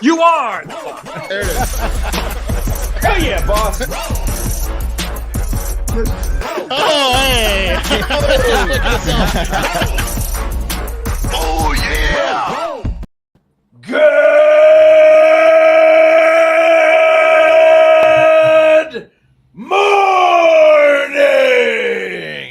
You are! There it is. Hell yeah, boss! Oh, hey! Oh, yeah! Good morning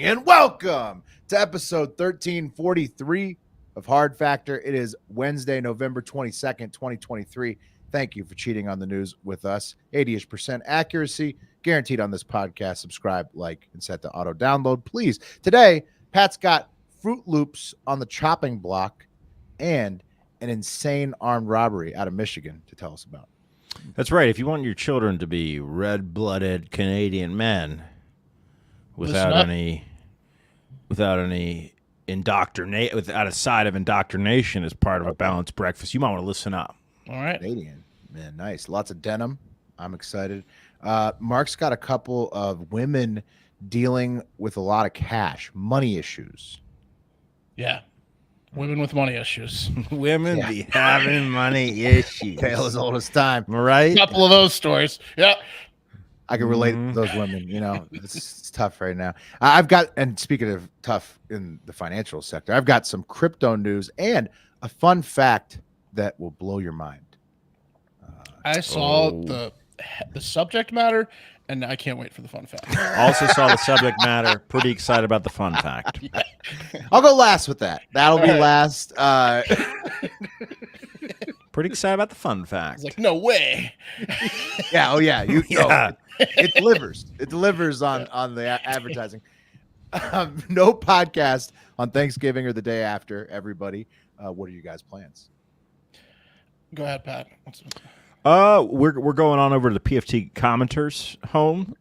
and welcome to episode 1343 of Hard Factor. It is Wednesday, November 22nd, 2023. Thank you for cheating on the news with us. 80% accuracy guaranteed on this podcast. Subscribe, like, and set to auto download, please. Today, Pat's got Froot Loops on the chopping block and an insane armed robbery out of Michigan to tell us about. That's right. If you want your children to be red-blooded Canadian men without a side of indoctrination as part of a balanced breakfast, you might want to listen up. All right. Canadian, man, nice. Lots of denim. I'm excited. Mark's got a couple of women dealing with a lot of cash, money issues. Yeah. Women with money issues. Women be having money issues. Tale as old as time, Right? A couple of those stories. Yeah. I can relate to those women. You know, it's tough right now. I've got, and speaking of tough in the financial sector, I've got some crypto news and a fun fact that will blow your mind. I saw the subject matter, and I can't wait for the fun fact. Also saw the subject matter. Pretty excited about the fun fact. I'll go last with that. That'll be last. Pretty excited about the fun fact. It's like, no way. Yeah. Oh, yeah. Yeah. It delivers. It delivers on the advertising. No podcast on Thanksgiving or the day after. Everybody, what are you guys' plans? Go ahead, Pat. We're going on over to the PFT commenters home,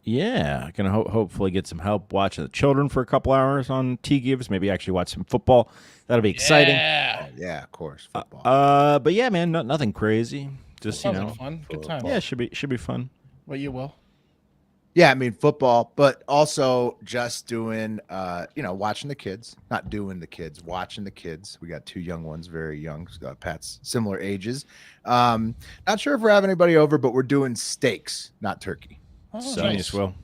yeah, gonna hopefully get some help watching the children for a couple hours on T Gives. Maybe actually watch some football. That'll be exciting. Yeah. Oh, yeah, of course. Football. But yeah, man, nothing crazy. Just Sounds like fun. Good time. yeah, should be fun. What you will? Yeah, I mean football, but also just doing, watching the kids. Not doing the kids, watching the kids. We got two young ones, very young. Pat's similar ages. Not sure if we're having anybody over, but we're doing steaks, not turkey. Oh, So nice. as well.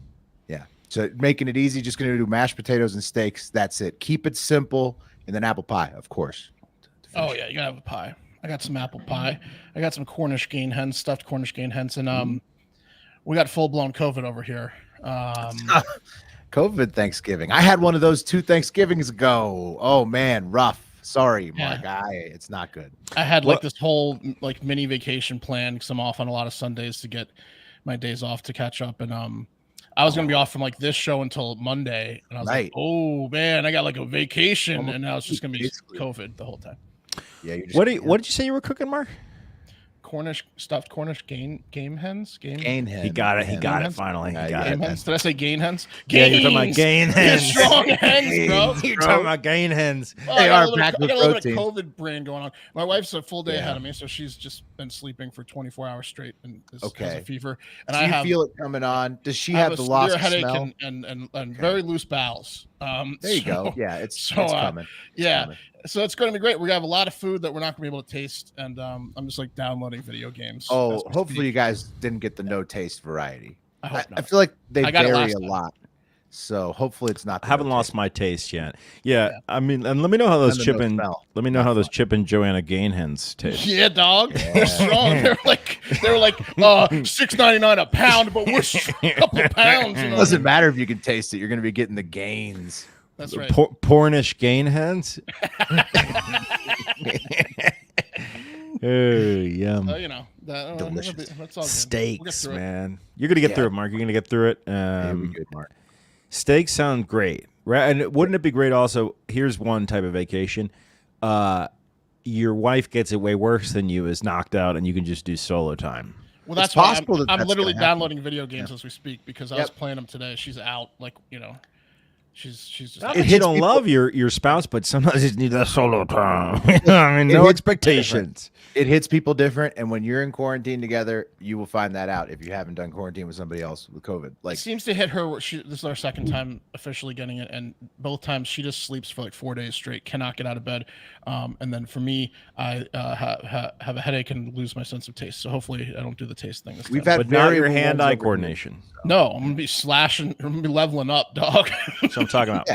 Yeah, so making it easy. Just going to do mashed potatoes and steaks. That's it. Keep it simple, and then apple pie, of course. Oh, yeah. You got to have a pie. I got some apple pie. I got some Cornish game hens, stuffed Cornish game hens, and we got full-blown COVID over here. COVID Thanksgiving. I had one of those 2 Thanksgivings ago. Oh man, rough. Sorry, my guy. It's not good. I had like this whole like mini vacation plan because I'm off on a lot of Sundays to get my days off to catch up, and I was gonna be off from like this show until Monday, and I was like, oh man, I got like a vacation, and now it's just gonna be COVID the whole time. Yeah. What did you say you were cooking, Mark? Stuffed Cornish game hens. Gain hen. He got it. He got it hens? finally. He Yeah, got Game it. hens? Did I say gain hens? Yeah, you're talking about gain hens. Strong hens, bro. You're talking about gain hens. Oh, They I got are a little, packed with I got a little bit protein. of COVID brain going on. My wife's a full day Yeah. ahead of me, so she's just been sleeping for 24 hours straight and has a fever. And Do I you have feel it coming on? Does she I have a the loss severe of headache smell? and very loose bowels. There you go. Yeah, it's so, coming. Yeah. coming. So it's going to be great. We're going to have a lot of food that we're not going to be able to taste, and I'm just like downloading video games. Oh, as we hopefully speak. you guys didn't get the no taste variety. I hope I not. feel like they I got it vary last a time. lot. So hopefully it's not. I haven't lost my taste yet. Yeah, I mean, and let me know how those And the Chip no and smell. let me know how those Chip and Joanna Gain hens taste. Yeah, dog. We're strong. They were like $6.99 a pound, but we're a couple pounds. You know? It doesn't matter if you can taste it. You're going to be getting the gains. That's right. Pornish Gain hens. Oh, yum. So, Delicious. that's all good. Steaks, We'll get through it. man. You're gonna get through it, Mark. You're gonna get through it. Here we go, Mark. Steaks sound great, right? And wouldn't it be great? Also, here's one type of vacation. Your wife gets it way worse than you, is knocked out, and you can just do solo time. Well, that's It's why possible that I'm that's literally gonna happen. downloading video games as we speak because I was playing them today. She's out, She's just Not that you don't love your spouse, but sometimes you just need that solo time. I mean, no expectations. It hits people different, and when you're in quarantine together, you will find that out if you haven't done quarantine with somebody else with COVID. Like, it seems to hit her. This is our second time officially getting it, and both times she just sleeps for like 4 days straight, cannot get out of bed. And then for me, I have a headache and lose my sense of taste. So hopefully, I don't do the taste thing. We've had but not your hand-eye coordination. No, I'm gonna be slashing. I'm gonna be leveling up, dog. That's what I'm talking about.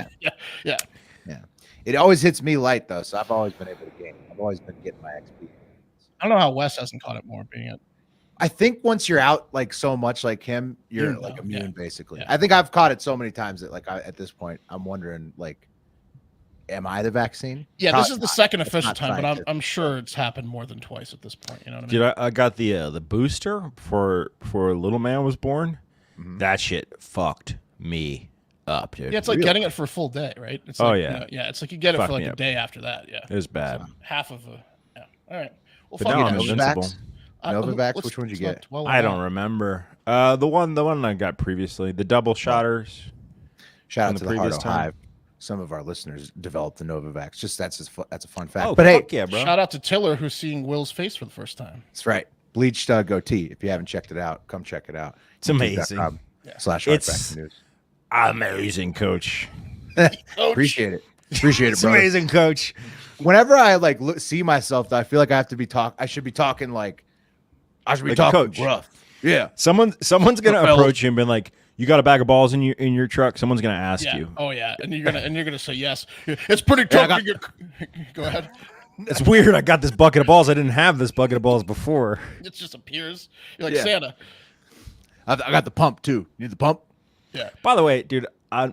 Yeah. It always hits me light though, so I've always been able to gain. I've always been getting my XP. I don't know how Wes hasn't caught it more, being it. I think once you're out like so much like him, you're like immune basically. Yeah. I think I've caught it so many times that like at this point, I'm wondering like, am I the vaccine? Yeah, Probably this is the not. second It's official not time, but scientific. I'm sure it's happened more than twice at this point. You know what I mean? Dude, I got the booster before little man was born. That shit fucked me up, dude. Yeah, it's like getting it for a full day, right? It's Oh, like, yeah. you know, yeah. It's like you get it Fucked for like me a up. day after that. Yeah, It was bad. half of a. Yeah. All right. Well, But fuck now it. I'm invincible. Novavax, which one did you get? I don't remember. The one I got previously, the double shotters. Shout From out the to the previous Hive. time. Some of our listeners developed the Novavax. Just that's a fun fact. Oh, but hey, fuck yeah, bro. Shout out to Tiller, who's seeing Will's face for the first time. that's right. Bleached goatee. If you haven't checked it out, come check it out. It's amazing. /Hard It's Factor News. amazing, coach. Appreciate it. Appreciate it, It's bro. amazing, coach. Whenever I like see myself, I feel like I have to be I should be talking like I should be Like a talking coach. rough. Yeah. Someone's gonna Propelled. approach you and be like, "You got a bag of balls in your truck?" Someone's gonna ask Yeah. you. Oh yeah, and you're gonna say yes. It's pretty tough. to get... Go ahead. It's weird. I got this bucket of balls. I didn't have this bucket of balls before. It just appears. You're like Yeah. Santa. I got the pump too. You need the pump? Yeah. By the way, dude,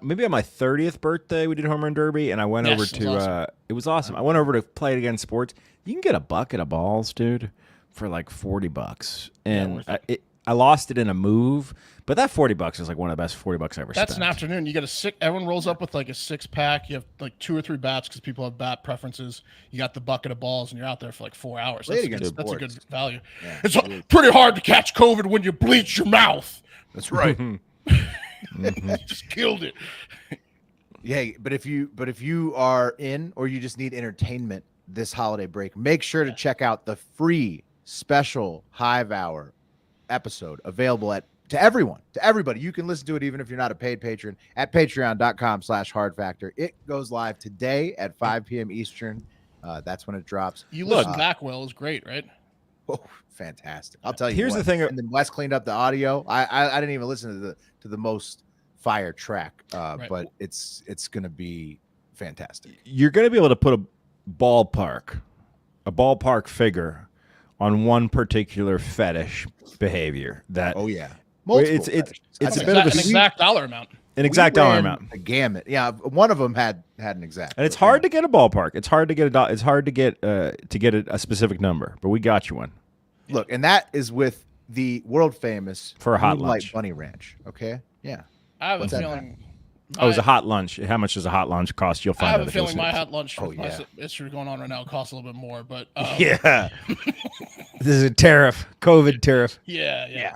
maybe on my 30th birthday we did home run derby, and I went Yes, over it to. was awesome. It was awesome. I went over to play it against sports. You can get a bucket of balls, dude, for like $40, and worth I lost it in a move. But that $40 is like one of the best $40 I ever That's spent. an afternoon. You get everyone rolls up with like a 6-pack. You have like 2 or 3 bats because people have bat preferences. You got the bucket of balls, and you're out there for like 4 hours. Play it That's against a good sports. value. Yeah, It's it is. pretty hard to catch COVID when you bleach your mouth. That's right. You just killed it. Yeah, but if you are in or you just need entertainment this holiday break, make sure to check out the free special Hive Hour episode available to everybody. You can listen to it even if you're not a paid patron at patreon.com/hardfactor. It goes live today at 5 p.m. Eastern. That's when it drops. You listen back well is great, right? Oh, fantastic! I'll tell you. Here's what. the thing. And then Wes cleaned up the audio. I didn't even listen to the most fire track, Right. but it's gonna be fantastic. You're gonna be able to put a ballpark figure on one particular fetish behavior. That Oh yeah, it's fetishes. it's I a think bit of an a exact dollar amount. an exact we dollar ran amount. a gamut. Yeah, one of them had an exact, And it's hard to get a ballpark. It's hard to get it's hard to get a specific number, but we got you one. look, and that is with the world famous For a hot Moonlight lunch. Bunny Ranch. Okay, yeah. I have What's a that feeling. Oh, it's a hot lunch. How much does a hot lunch cost? You'll I find have out. a if you feeling my listen hot lunch Oh, with my yeah. issue going on right now costs a little bit more, but to this. Yeah. This is a tariff. COVID tariff. yeah.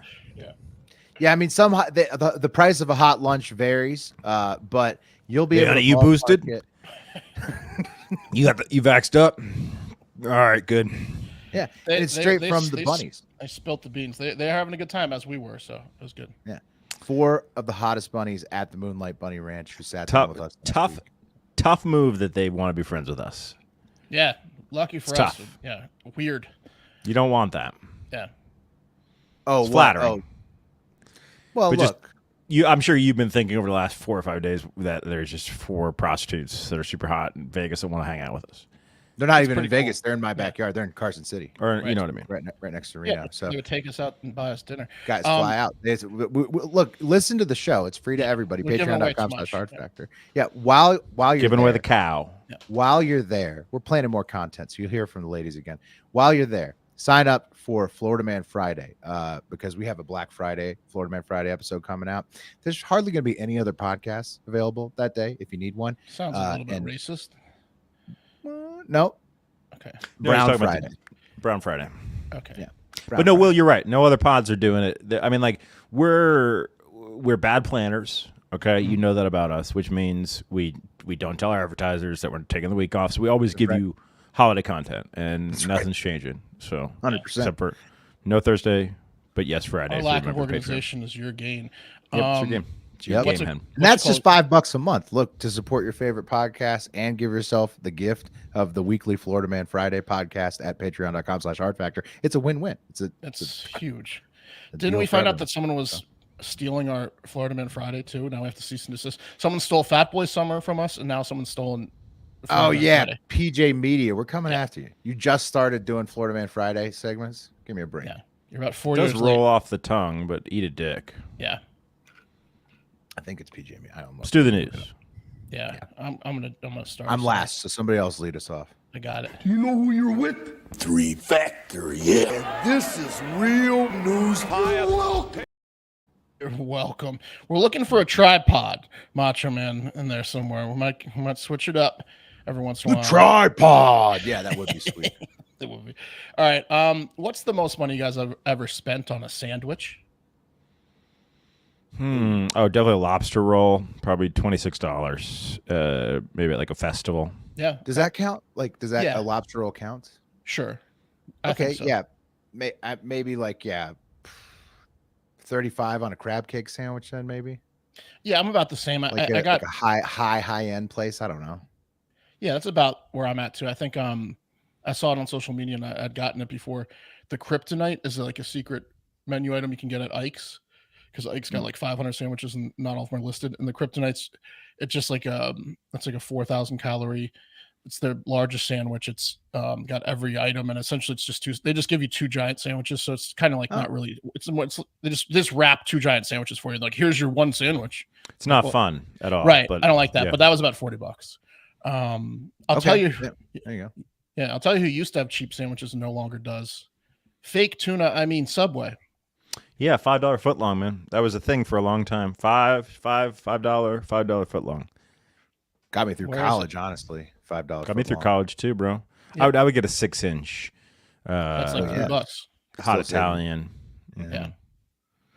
Yeah, I mean, the price of a hot lunch varies, but you'll be able to you ballpark boosted? it. You vaxxed up? All right, good. Yeah, and it's straight from the bunnies. I spilt the beans. They're having a good time as we were, so it was good. Yeah, 4 of the hottest bunnies at the Moonlight Bunny Ranch who sat down with us. last week. Tough move that they want to be friends with us. Yeah, lucky for It's us. tough. Yeah, weird. You don't want that. Yeah. Oh, It's flattering. Oh. Well, But just- look. I'm sure you've been thinking over the last 4 or 5 days that there's just 4 prostitutes that are super hot in Vegas that want to hang out with us. They're not even in pretty cool. Vegas. They're in my backyard. They're in Carson City, Or you Right. know what I mean. right next to Yeah, Reno. So they would take us out and buy us dinner. guys, fly out. Look, listen to the show. It's free to everybody. We're giving away too much. Patreon.com/hardfactor. Yeah, while you're Giving there, away the cow. while you're there, we're planning more content, so you'll hear from the ladies again. While you're there, sign up for Florida Man Friday because we have a Black Friday, Florida Man Friday episode coming out. There's hardly going to be any other podcasts available that day if you need one. Sounds a little bit and- racist. No, Okay. No, he's Brown talking about Friday. Brown Friday. Okay. Yeah. But no, Will, you're right. No other pods are doing it. I mean, like we're bad planners. Okay, you know that about us, which means we don't tell our advertisers that we're taking the week off. So we always give you holiday content, and nothing's changing. So 100%. except for no Thursday, but yes Friday. Our So lack of remember organization is your gain. Patreon. Yep, it's your game. It's your Yep. game, man. And that's just $5 a month. Look, to support your favorite podcast and give yourself the gift of the weekly Florida Man Friday podcast at patreon.com/hardfactor. It's a win-win. It's huge. a Didn't deal we for find out everyone. that someone was stealing our Florida Man Friday too? Now we have to cease and desist. Someone stole Fat Boy Summer from us, and now someone's stolen. Florida Oh Man yeah, Friday. PJ Media. We're coming after you. You just started doing Florida Man Friday segments. Give me a break. Yeah, you're about 4 It does years roll late. off the tongue, but eat a dick. Yeah, I think it's PJ Media. I don't know. Let's do the news. yeah. I'm gonna start. I'm last, so somebody else lead us off. I got it. You know who you're with? 3 Factor, yeah. This is real news. You're welcome. We're looking for a tripod, Macho Man, in there somewhere. We might switch it up every once in a while. Tripod. Yeah, that would be sweet. It would be. All right. What's the most money you guys have ever spent on a sandwich? Oh, definitely a lobster roll. Probably $26. Maybe at like a festival. Yeah. Does that count? Like, does that Yeah. a lobster roll count? Sure. I Okay, think so. yeah. Maybe like 35 on a crab cake sandwich then maybe. Yeah, I'm about the same. Like, I got like a high end place. I don't know. yeah, that's about where I'm at too. I think I saw it on social media and I'd gotten it before. The kryptonite is like a secret menu item you can get at Ike's because Ike's got like 500 sandwiches and not all of them are listed. And the kryptonite's it's just like it's like a 4,000 calorie. It's their largest sandwich. It's got every item, and essentially it's just two. They just give you two giant sandwiches, so it's kind of like not really. They just wrap two giant sandwiches for you. Like, here's your one sandwich. It's not Well, fun at all. Right. But I don't like that, yeah. but that was about $40. I'll tell you. Yeah, there you go. Yeah, I'll tell you who used to have cheap sandwiches and no longer does. Fake tuna. I mean Subway. Yeah, $5 footlong, man. That was a thing for a long time. $5 footlong. Got me through Where is college, honestly. $5. Got me through footlong. college too, bro. Yeah. I would get a 6-inch That's like yeah. $3. hot Still Italian. Yeah.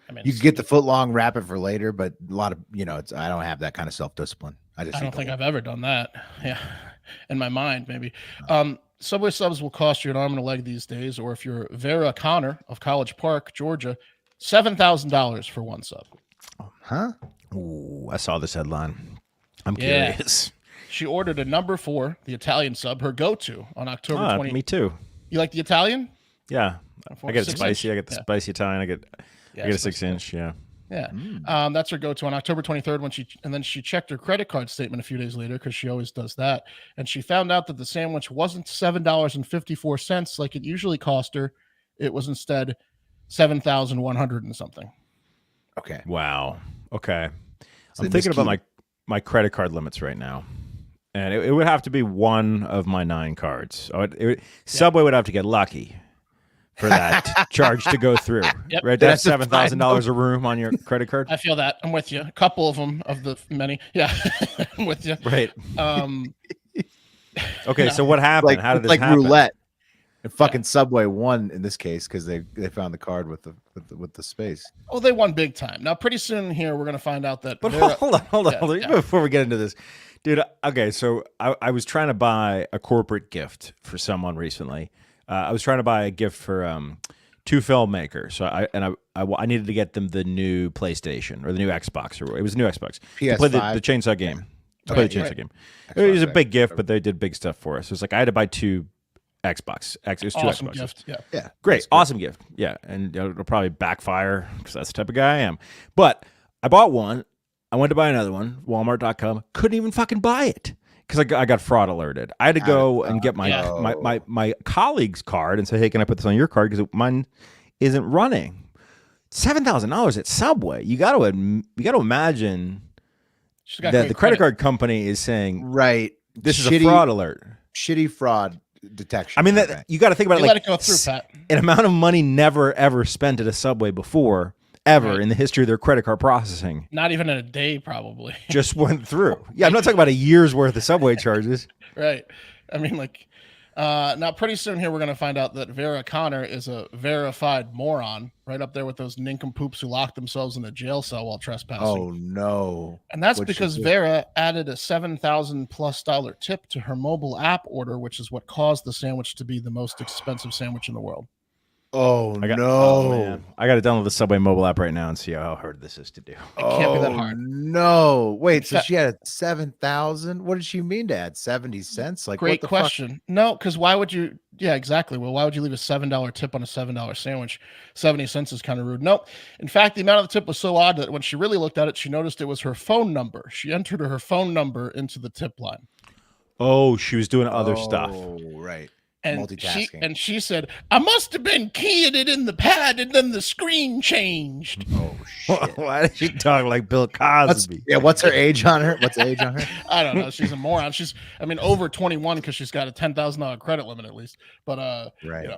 I mean, You could get the foot long, wrap it for later, but a lot of I don't have that kind of self discipline. I I don't think I've ever done that. Yeah. In my mind, maybe. Subway subs will cost you an arm and a leg these days, or if you're Vera Connor of College Park, Georgia, $7,000 for one sub. Huh? Ooh, I saw this headline. I'm Yeah. curious. She ordered a number 4, the Italian sub, her go-to on October 20th. Me too. You like the Italian? Yeah. I get it 6 spicy. inch? I get the Yeah. spicy Italian. I get a it's 6-inch. Yeah. Yeah. Mm. That's her go-to on October 23rd and then she checked her credit card statement a few days later because she always does that. And she found out that the sandwich wasn't $7.54 like it usually cost her. It was instead 7,100 and something. Okay. Wow. Okay. So I'm Miss thinking about Keaton. my credit card limits right now. And it would have to be one of my 9 cards. Subway would have to get lucky for that charge to go through. Yep. Right? That's That's a $7,000 a room on your credit card. I feel that. I'm with you. A couple of them of the many. Yeah. I'm with you. Right. Um, Okay. So what happened? Like, How did it's this like happen? roulette. And fucking Subway won in this case because they found the card with the space. well, they won big time. Now, pretty soon here, we're going to find out that. But Vera- hold on. Yeah, yeah. Before we get into this, dude. Okay, so I was trying to buy a corporate gift for someone recently. I was trying to buy a gift for 2 filmmakers. So I needed to get them the new PlayStation or the new Xbox, or it was a new Xbox to play the PS5. Chainsaw game. To play the Chainsaw game. It was a big gift, but they did big stuff for us. It was like I had to buy 2 Xbox. It was 2 awesome Xboxes. gift. Yeah. Yeah. Great, awesome gift. Yeah, and it'll probably backfire because that's the type of guy I am. But I bought one. I went to buy another one. Walmart.com. Couldn't even fucking buy it because I got fraud alerted. I had to go and get my colleague's card and say, hey, can I put this on your card because mine isn't running. $7,000 at Subway. You got to imagine She's got that great the credit card company is saying Right. this is a fraud alert. Shitty fraud detection. I mean, that Okay. you got to think about You it let like it go through, Pat. an amount of money never ever spent at a Subway before ever Right. in the history of their credit card processing Not even in a day, probably. just went through. Yeah, I'm not talking about a year's worth of Subway charges. Right. I mean, like, Now, pretty soon here, we're going to find out that Vera Connor is a verified moron, right up there with those nincompoops who locked themselves in a jail cell while trespassing. Oh, no. And that's because Vera added a $7,000+ tip to her mobile app order, which is what caused the sandwich to be the most expensive sandwich in the world. Oh, man. I got to download the Subway mobile app right now and see how hard this is to do. It can't be that hard. No. Wait, so she had 7,000? What did she mean to add 70 cents? Like, Great what the question. Fuck? No, because why would you? Yeah, exactly. Well, why would you leave a $7 tip on a $7 sandwich? 70 cents is kind of rude. Nope. In fact, the amount of the tip was so odd that when she really looked at it, she noticed it was her phone number. She entered her phone number into the tip line. Oh, she was doing other stuff. Oh, right. And Multitasking. she said, I must have been keying it in the pad and then the screen changed. Oh, shit. Why did she talk like Bill Cosby? What's her age on her? I don't know. She's a moron. She's, over 21 because she's got a $10,000 credit limit at least. But, right.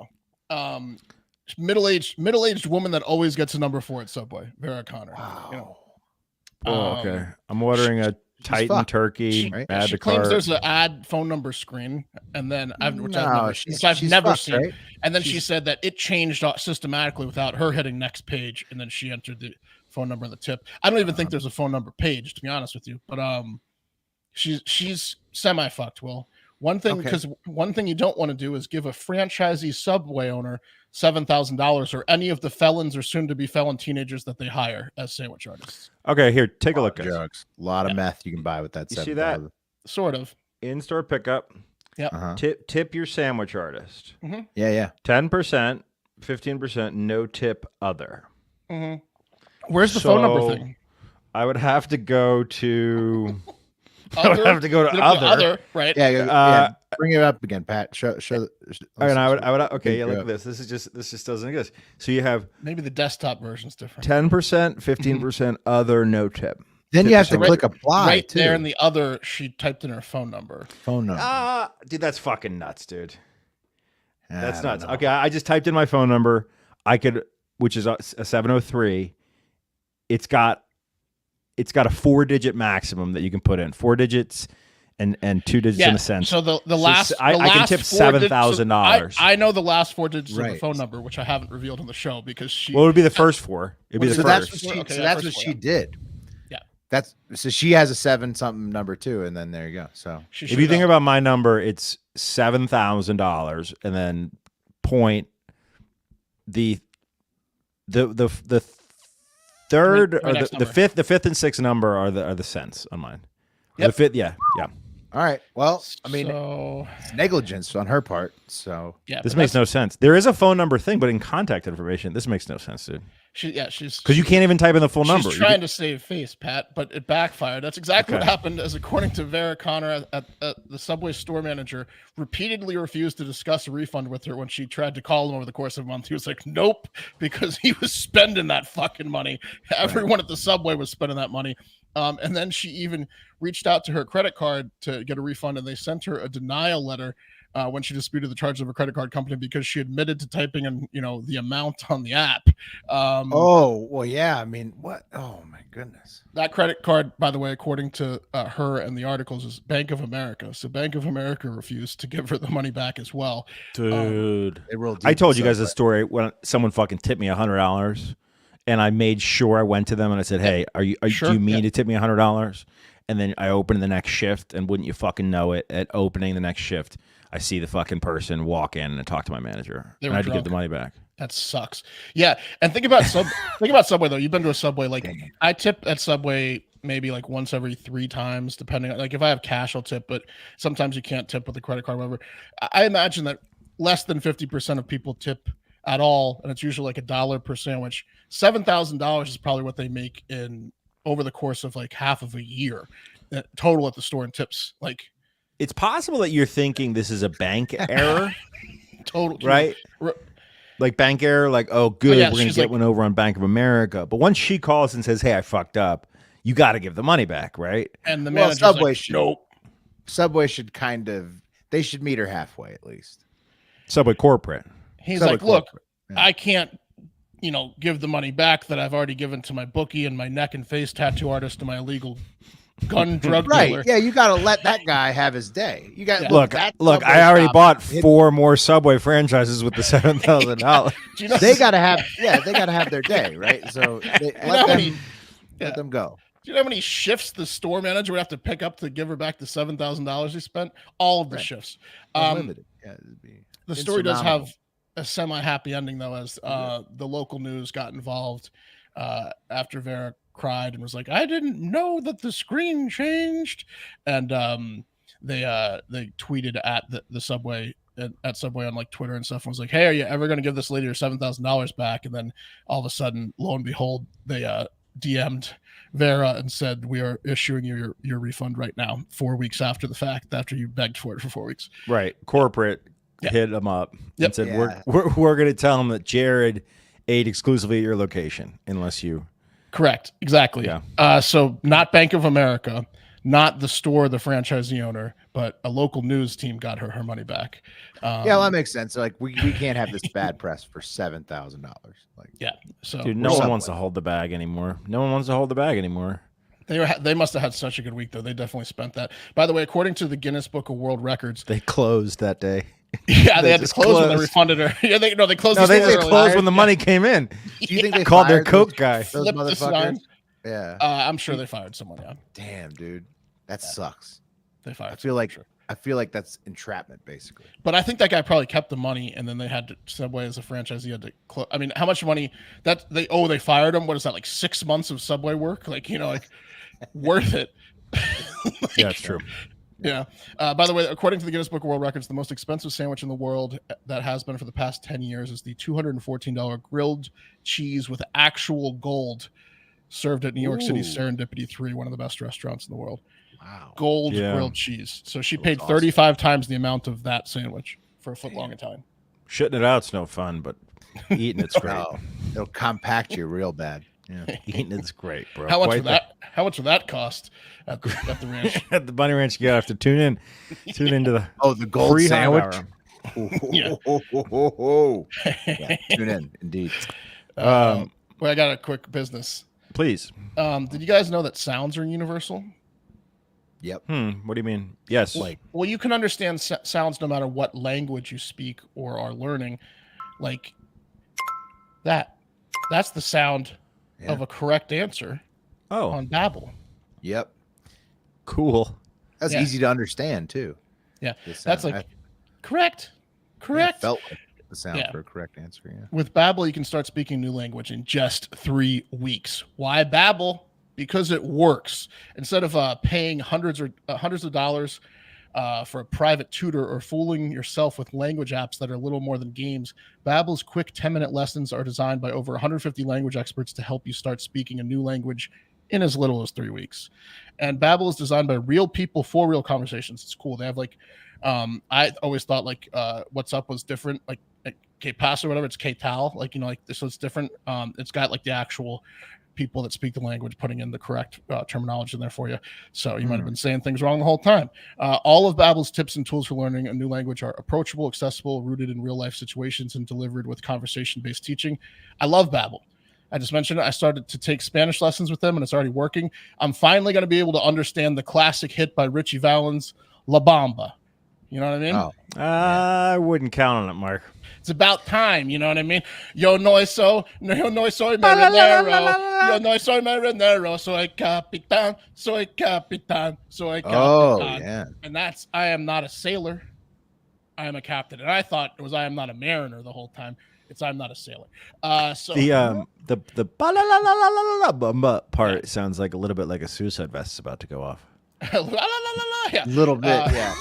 Middle-aged woman that always gets a number 4 at Subway, Vera Connor. Wow. Okay. I'm ordering a Titan turkey. She claims there's an add phone number screen, and then I've never seen. Right? And then she said that it changed systematically without her hitting next page, and then she entered the phone number in the tip. I don't even think there's a phone number page, to be honest with you. But she's semi fucked. Will one thing you don't want to do is give a franchisee Subway owner $7,000 or any of the felons or soon-to-be felon teenagers that they hire as sandwich artists. Okay, here, take a look. Drugs. A lot of meth you can buy with that. You see that? Sort of. In-store pickup. Yeah. Tip your sandwich artist. Mm-hmm. Yeah. 10%, 15%, no tip other. Mm-hmm. Where's the phone number thing? I would have to go to... other, right? Yeah, bring it up again, Pat. Show. And I would. Okay, yeah. Look at this. This just doesn't exist. So you have maybe the desktop version's different. 10%, 15% other, no tip. Then you have to click apply. Right there in the other, she typed in her phone number. Dude, that's fucking nuts, dude. That's nuts. Okay, I just typed in my phone number. Which is a 703. It's got a 4-digit maximum that you can put in. 4 digits and 2 digits in a sense. So the last I can tip $7,000. I know the last 4 digits of the phone number, which I haven't revealed on the show because she. Well, it would be the first 4. It'd be the first. That's what she did. Yeah. So she has a 7-something number too, and then there you go. So if you think about my number, it's $7,000, and then point the third or the fifth and sixth number are the cents on mine. Yep. The fifth, yeah. All right. Well, I mean, it's negligence on her part. So yeah, this makes no sense. There is a phone number thing, but in contact information, this makes no sense, dude. She's because you can't even type in the full number. She's trying to save face, Pat, but it backfired. That's exactly what happened. As according to Vera Connor, at the Subway store manager repeatedly refused to discuss a refund with her when she tried to call him over the course of a month. He was like, "Nope," because he was spending that fucking money. Everyone at the Subway was spending that money. And then she even reached out to her credit card to get a refund, and they sent her a denial letter when she disputed the charges of a credit card company because she admitted to typing in, the amount on the app. Oh, well, yeah. I mean, what? Oh, my goodness. That credit card, by the way, according to her and the articles, is Bank of America. So Bank of America refused to give her the money back as well. Dude. I told you guys a story when someone fucking tipped me $100. And I made sure I went to them and I said, "Hey, do you mean to tip me $100?" And then I opened the next shift, and wouldn't you fucking know it? At opening the next shift, I see the fucking person walk in and talk to my manager. And I had to give the money back. That sucks. Yeah, and think about Subway though. You've been to a Subway. Like I tip at Subway maybe like once every 3 times, depending on, like, if I have cash, I'll tip, but sometimes you can't tip with a credit card, whatever. I imagine that less than 50% of people tip at all, and it's usually like $1 per sandwich. $7,000 is probably what they make in over the course of like half of a year total at the store in tips. Like, it's possible that you're thinking this is a bank error. Totally, right? Like bank error, like, oh, good, we're gonna get one over on Bank of America. But once she calls and says, "Hey, I fucked up," you got to give the money back, right? And the manager's Subway like, "Nope." Subway should they should meet her halfway at least. Subway corporate. He's like, "Look, I can't, give the money back that I've already given to my bookie and my neck and face tattoo artist and my illegal gun drug Right. dealer. Yeah, you got to let that guy have his day. You got Look, that look. Subway I already stop- bought 4 more Subway franchises with the $7,000. Do you know, They got to have, they got to have their day, right? So let them go. do you know how many shifts the store manager would have to pick up to give her back the $7,000 he spent? All of the shifts. Unlimited. Yeah, it'd be The story does insurmountable. have a semi-happy ending, though, as the local news got involved after Vera cried and was like, "I didn't know that the screen changed," and they tweeted at the Subway at Subway on like Twitter and stuff and was like, "Hey, are you ever going to give this lady her $7,000 back?" And then all of a sudden, lo and behold, they DM'd Vera and said, "We are issuing you your refund right now, 4 weeks after the fact, after you begged for it for 4 weeks." Right. Corporate hit them up Yep. and said, we're going to tell them that Jared ate exclusively at your location unless you. Correct. Exactly. Yeah. So not Bank of America, not the store, the franchisee owner, but a local news team got her money back. Yeah, well, that makes sense. Like we can't have this bad press for $7,000. Like, yeah. So Dude, no one wants to hold the bag anymore. No one wants to hold the bag anymore. they must have had such a good week, though. They definitely spent that. By the way, according to the Guinness Book of World Records, They closed that day. yeah, they had to just close when they closed. refunded her. Yeah, they closed. No, the they store early. closed when the money came in. do you think they Called their fired Coke those- guy. Those Flipped the motherfuckers? sign. Yeah. I'm sure they fired someone. Yeah, Damn, dude, that sucks. they fired. I feel like someone, sure. I feel like that's entrapment, basically. But I think that guy probably kept the money, and then they had to Subway as a franchisee had to close. I mean, how much money that they fired him? What is that, like 6 months of Subway work? Like, like worth it. Yeah, it's true. Yeah. By the way, according to the Guinness Book of World Records, the most expensive sandwich in the world that has been for the past 10 years is the $214 grilled cheese with actual gold, served at New York City's Serendipity 3, one of the best restaurants in the world. Wow. Gold Yeah. grilled cheese. So she paid awesome. 35 times the amount of that sandwich for a foot long Italian. Shitting it out's no fun, but eating it's great. Oh, it'll compact you real bad. Yeah. Eating it's great, bro. How much Quite would that? How much would that cost at the ranch? At the Bunny Ranch, you gotta have to tune into the Oh, the gold free Hive sandwich. Hour. Yeah, tune in, indeed. Well, I got a quick business. Please. Did you guys know that sounds are universal? Yep. What do you mean? Yes. Well, you can understand sounds no matter what language you speak or are learning. Like that. That's the sound of a correct answer on Babbel. Yep. Cool. That's Yeah. easy to understand too. Yeah. The sound. That's like correct. I Correct. felt like the sound Yeah. for a correct answer. Yeah. With Babbel, you can start speaking new language in just 3 weeks. Why Babbel? Because it works. Instead of paying hundreds of dollars for a private tutor or fooling yourself with language apps that are little more than games, Babbel's quick 10-minute lessons are designed by over 150 language experts to help you start speaking a new language in as little as 3 weeks. And Babbel is designed by real people for real conversations. It's cool. They have like, I always thought like What's Up was different, like K-Pass or whatever. It's K-Tal, like, like this. So it's different. It's got like the actual people that speak the language putting in the correct terminology in there for you. So you might have been saying things wrong the whole time. All of Babbel's tips and tools for learning a new language are approachable, accessible, rooted in real life situations, and delivered with conversation-based teaching. I love Babbel. I just mentioned it. I started to take Spanish lessons with them, and it's already working. I'm finally going to be able to understand the classic hit by Richie Valens, La Bamba. You know what I mean? Oh, I wouldn't count on it, Mark. It's about time, you know what I mean? Yo no soy marinero. Yo no soy marinero. Soy capitán. Soy capitán. Soy capitán. Oh, yeah. And that's I am not a sailor. I am a captain. And I thought it was I am not a mariner the whole time. It's I'm not a sailor. So The ba la la la la la la bumba part sounds like a little bit like a suicide vest is about to go off. la, la, la, la, la, yeah. Little bit, yeah.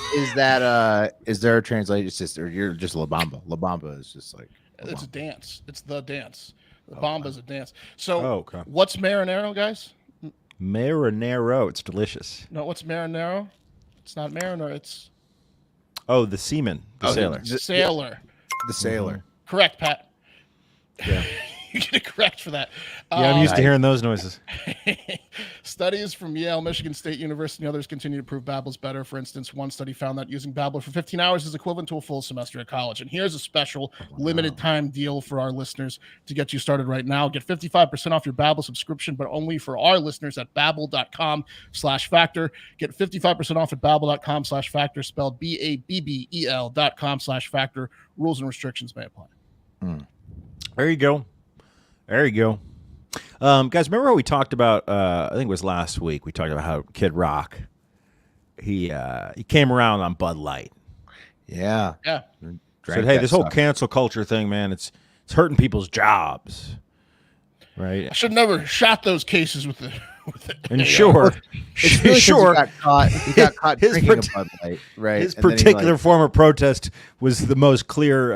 Is there a translation? It's just, or you're just La Bamba. La Bamba is just like It's a dance. It's the dance. The Bamba is a dance. So okay. What's marinero, guys? Marinero. It's delicious. No, what's marinero? It's not mariner. It's Oh, the seaman, the sailor. sailor. the sailor. Correct, Pat. Yeah. You get a correct for that. Yeah, I'm used to hearing those noises. Studies from Yale, Michigan State University, and others continue to prove Babbel's better. For instance, one study found that using Babbel for 15 hours is equivalent to a full semester at college. And here's a special limited time deal for our listeners to get you started right now. Get 55% off your Babbel subscription, but only for our listeners at babbel.com/factor. Get 55% off at babbel.com/factor, spelled BABBEL.com/factor. Rules and restrictions may apply. There you go. There you go. Guys, remember how we talked about, I think it was last week, we talked about how Kid Rock, he came around on Bud Light. Yeah. Said, hey, this whole cancel culture thing, man, it's hurting people's jobs. Right? I should never shot those cases with the and sure. Really sure. He got caught drinking a Bud Light, right? His particular form of protest was the most clear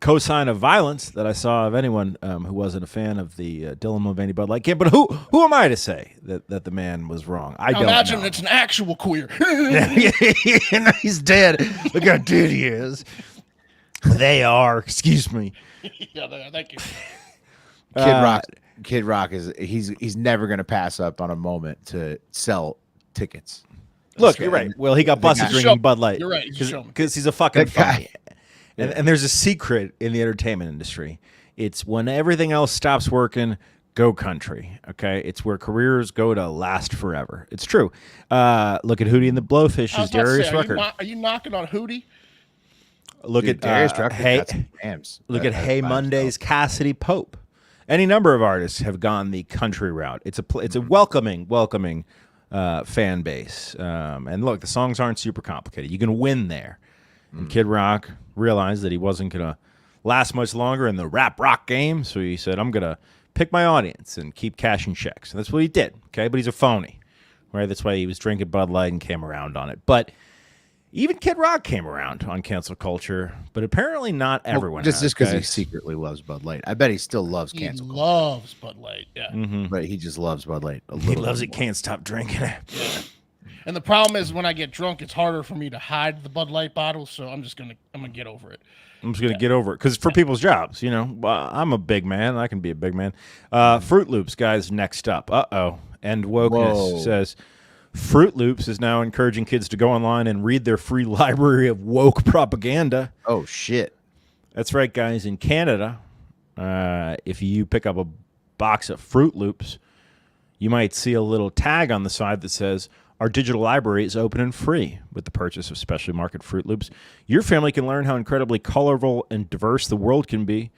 cosign of violence that I saw of anyone who wasn't a fan of the Dylan Mulvaney Bud Light camp. But who am I to say that the man was wrong? I don't imagine know. It's an actual queer. He's dead. Look how dead he is. They are. Excuse me. Yeah, thank you. Kid Rock is he's never going to pass up on a moment to sell tickets. Look, you're right. Well, he got busted drinking Bud Light. You're right. Because he's a fucking guy. And there's a secret in the entertainment industry. It's when everything else stops working, go country. Okay, it's where careers go to last forever. It's true. Look at Hootie and the Blowfish's Darius Rucker. Are you knocking on Hootie? Look at Darius Rucker. Look at Hey Monday's Cassidy Pope. Any number of artists have gone the country route. It's a welcoming fan base. And look, the songs aren't super complicated. You can win there. And Kid Rock realized that he wasn't going to last much longer in the rap rock game, so he said, I'm going to pick my audience and keep cashing checks. And that's what he did, okay? But he's a phony, right? That's why he was drinking Bud Light and came around on it. But even Kid Rock came around on cancel culture, but apparently not everyone just has. because he secretly loves Bud Light. I bet he still loves cancel culture. He loves Bud Light, yeah. Mm-hmm. But he just loves Bud Light a little He loves it, more. can't stop drinking it. Yeah. And the problem is when I get drunk, it's harder for me to hide the Bud Light bottle, so I'm gonna get over it. I'm just going to get over it. Because for people's jobs, you know, I'm a big man. I can be a big man. Froot Loops, guys, next up. Uh-oh. And Wokeness says, Froot Loops is now encouraging kids to go online and read their free library of woke propaganda. Oh, shit. That's right, guys. In Canada, if you pick up a box of Froot Loops, you might see a little tag on the side that says, our digital library is open and free. With the purchase of specially marketed Froot Loops, your family can learn how incredibly colorful and diverse the world can be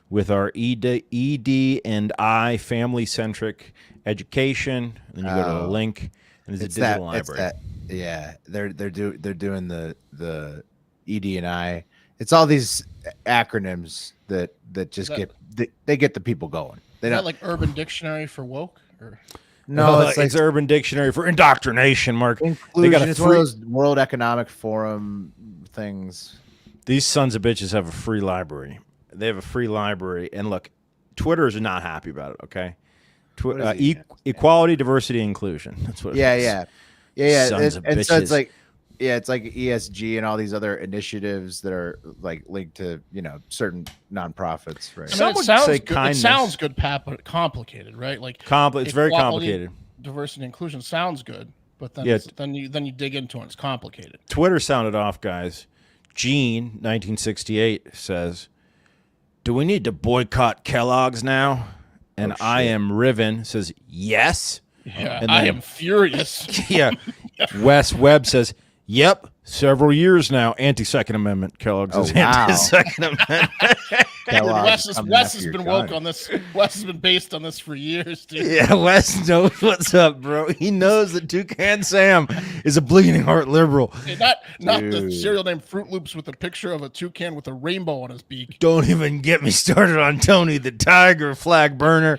with our ED&I family-centric education. And then you go to the link, and there's a digital library. Yeah, they're doing the ED&I. It's all these acronyms that just get the people going. Is that like Urban Dictionary for woke? Or? No, it's Urban Dictionary for indoctrination, Mark. Inclusion. It's one of those World Economic Forum things. These sons of bitches have a free library. They have a free library. And look, Twitter is not happy about it, okay? Equality, diversity, inclusion. That's what it is. Yeah. Sons of bitches. So it's like ESG and all these other initiatives that are like linked to, certain nonprofits, right? I mean, it sounds good, Pat, but complicated, right? Like it's very complicated. Diversity and inclusion sounds good, but then then you dig into it, it's complicated. Twitter sounded off, guys. Gene, 1968, says, do we need to boycott Kellogg's now? And I am Riven says, yes. Yeah, and then, I am furious. Yeah. Wes Webb says, yep, several years now. Anti-Second Amendment. Kellogg's is anti-Second Amendment. Wes has been woke on this. Wes has been based on this for years, dude. Yeah, Wes knows what's up, bro. He knows that Toucan Sam is a bleeding heart liberal. Hey, not the cereal named Froot Loops with a picture of a toucan with a rainbow on his beak. Don't even get me started on Tony the Tiger flag burner.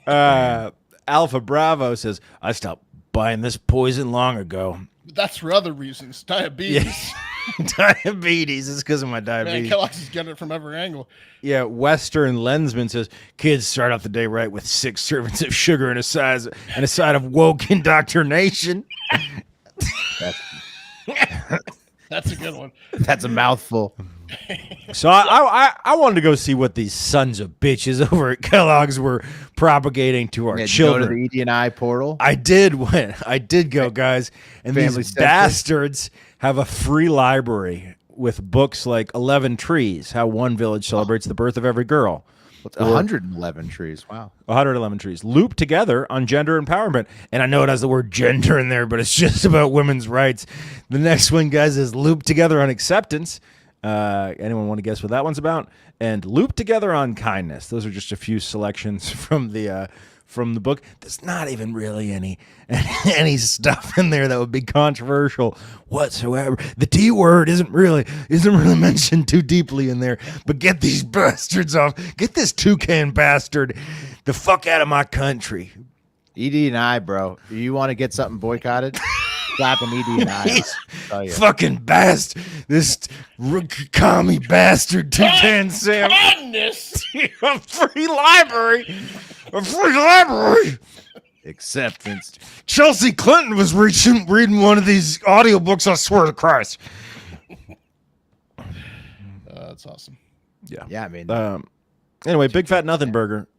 Alpha Bravo says, I stopped buying this poison long ago. That's for other reasons. Diabetes. Yeah. Diabetes. It's because of my diabetes. Man, Kellogg's is getting it from every angle. Yeah, Western Lensman says, kids start off the day right with 6 servings of sugar and a side of woke indoctrination. That's a good one. That's a mouthful. So I wanted to go see what these sons of bitches over at Kellogg's were propagating to our children. Go to the ED&I portal. I did go, guys, and these bastards have a free library with books like 11 Trees, How One Village Celebrates the Birth of Every Girl. 111 trees. Wow. 111 trees looped together on gender empowerment. And I know it has the word gender in there, but it's just about women's rights. The next one, guys, is looped together on acceptance. Anyone want to guess what that one's about? And looped together on kindness. Those are just a few selections from the book. There's not even really any stuff in there that would be controversial whatsoever. The T word isn't really mentioned too deeply in there. But get these bastards off. Get this toucan bastard the fuck out of my country. ED&I, bro. You want to get something boycotted? Slap an ED&I. Fucking bastard. This commie bastard toucan Sam. Goodness. A free library. Acceptance. Chelsea Clinton was reading one of these audiobooks, I swear to Christ. That's awesome. Yeah, I mean. Anyway, Big Fat Nothing Burger.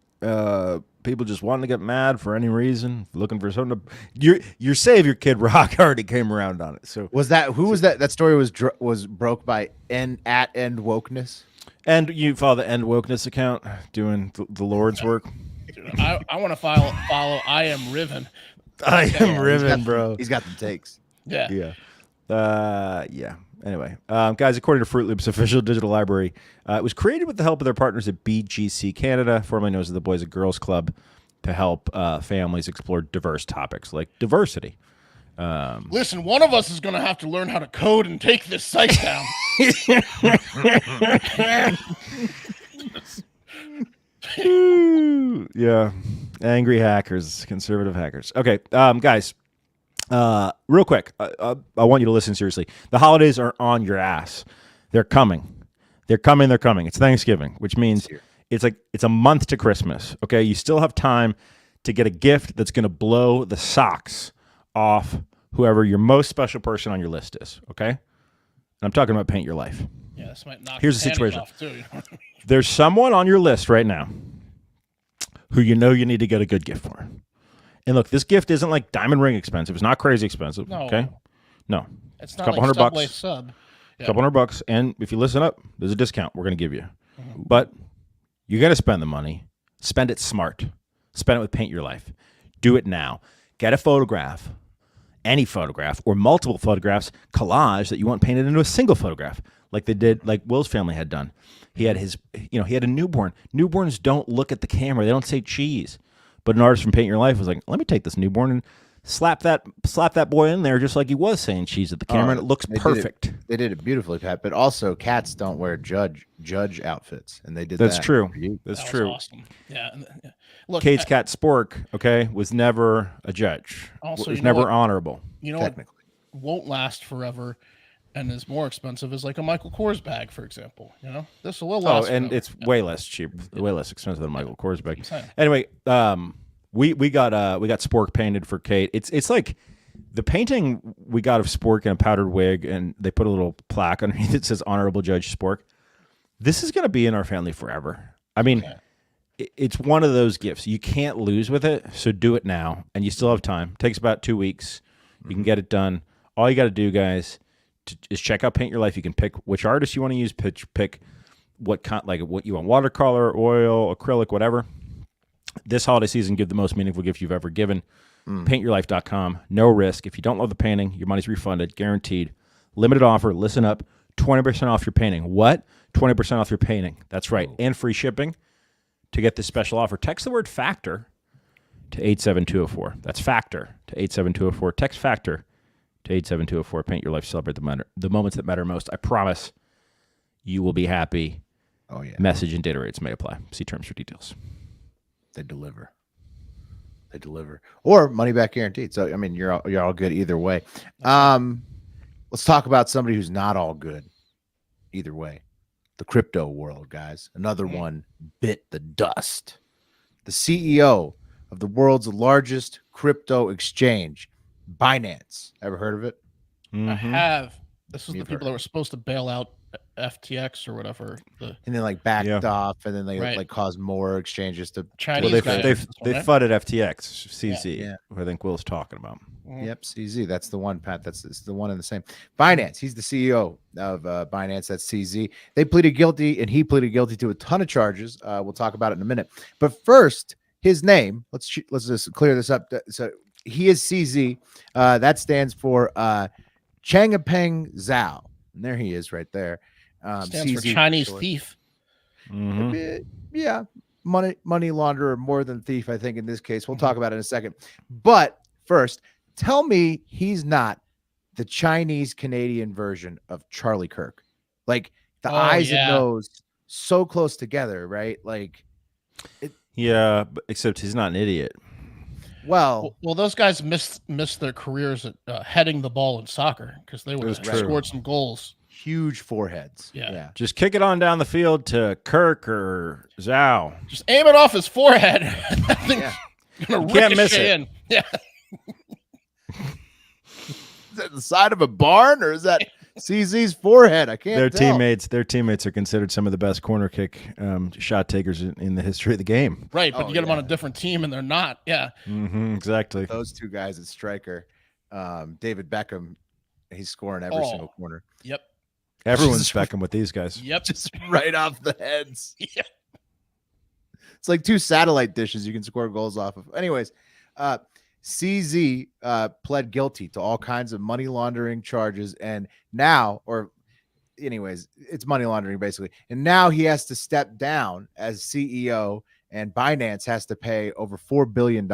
People just wanting to get mad for any reason, looking for something to. Your Savior Kid Rock already came around on it. So was that who was that? That story was broke by End Wokeness. And you follow the End Wokeness account doing the Lord's work. I want to follow. I am Riven. I am Riven, bro. He's got the takes. Yeah. Yeah. Anyway, guys, according to Froot Loops official digital library, it was created with the help of their partners at BGC Canada, formerly known as the Boys and Girls Club, to help families explore diverse topics like diversity. Listen, one of us is going to have to learn how to code and take this site down. Yeah, angry hackers, conservative hackers. Okay, guys, real quick, I want you to listen seriously. The holidays are on your ass. They're coming. They're coming. It's Thanksgiving, which means it's a month to Christmas. Okay, you still have time to get a gift that's going to blow the socks off whoever your most special person on your list is. Okay, and I'm talking about Paint Your Life. Yeah, this might knock. Here's the situation. Off too. There's someone on your list right now who you know you need to get a good gift for. And look, this gift isn't like diamond ring expensive. It's not crazy expensive. No. Okay? No. It's a not couple like $100. Subway sub. A couple $100. And if you listen up, there's a discount we're going to give you. Mm-hmm. But you got to spend the money. Spend it smart. Spend it with Paint Your Life. Do it now. Get a photograph, any photograph, or multiple photographs, collage that you want painted into a single photograph, like they did, like Will's family had done. He had he had a newborn. Newborns don't look at the camera. They don't say cheese. But an artist from Paint Your Life was like, let me take this newborn and slap that boy in there just like he was saying cheese at the camera, and it looks perfect. They did it beautifully, Pat. But also, cats don't wear judge outfits, and they did That's that. true. That's true. Awesome. Yeah. Look, Kate's cat Spork, okay, was never a judge. Also, was never honorable. You know what won't last forever and is more expensive is like a Michael Kors bag, for example. You know, this will last. Oh, and forever. it's way less cheap, way less expensive than Michael Kors bag. Anyway, we got Spork painted for Kate. It's like the painting we got of Spork in a powdered wig, and they put a little plaque underneath it that says Honorable Judge Spork. This is going to be in our family forever. I mean, it's one of those gifts. You can't lose with it, so do it now, and you still have time. It takes about 2 weeks. You can get it done. All you got to do, guys, is check out Paint Your Life. You can pick which artist you want to use, pick what you want, watercolor, oil, acrylic, whatever. This holiday season, give the most meaningful gift you've ever given. PaintYourLife.com. No risk. If you don't love the painting, your money's refunded, guaranteed. Limited offer. Listen up. 20% off your painting. What? 20% off your painting. That's right. And free shipping. To get this special offer, text the word FACTOR to 87204. That's FACTOR to 87204. Text FACTOR to 87204. Paint Your Life. Celebrate the moments that matter most. I promise you will be happy. Oh, yeah. Message and data rates may apply. See terms for details. They deliver. Or money back guaranteed. So I mean, you're all good either way. Let's talk about somebody who's not all good either way. The crypto world, guys. Another one bit the dust. The CEO of the world's largest crypto exchange, Binance. Ever heard of it? I have. This was the people that were supposed to bail out FTX or whatever. And then like backed off, and then they Right. like caused more exchanges to Chinese Well, guy. they Right? fudded FTX, CZ, Yeah. who I think Will's talking about. Yep, CZ. That's the one, Pat. It's the one and the same. Binance. He's the CEO of Binance. That's CZ. They pleaded guilty, and he pleaded guilty to a ton of charges. We'll talk about it in a minute. But first, his name. Let's just clear this up. So he is CZ. That stands for Changpeng Zhao, and there he is, right there. Stands for CZ Chinese short. thief. Yeah, money launderer more than thief. I think in this case, we'll talk about it in a second. But first, tell me he's not the Chinese Canadian version of Charlie Kirk, like the eyes and nose so close together, right? Like, Yeah, but except he's not an idiot. well, those guys missed their careers at heading the ball in soccer because they would have true. scored some goals. huge foreheads. Yeah. Just kick it on down the field to Kirk or Zhao. Just aim it off his forehead. That thing's gonna can't miss ricochet it. in. Yeah. Is that the side of a barn, or is that CZ's forehead? I can't tell. Their teammates are considered some of the best corner kick shot takers in the history of the game. Right, but you get them on a different team and they're not. Yeah. Exactly. Those two guys at striker, David Beckham, he's scoring every single corner. Yep. Everyone's Beckham with these guys. Yep. Just right off the heads. Yeah. It's like two satellite dishes you can score goals off of. Anyways, CZ pled guilty to all kinds of money laundering charges, and now, it's money laundering basically. And now he has to step down as CEO, and Binance has to pay over $4 billion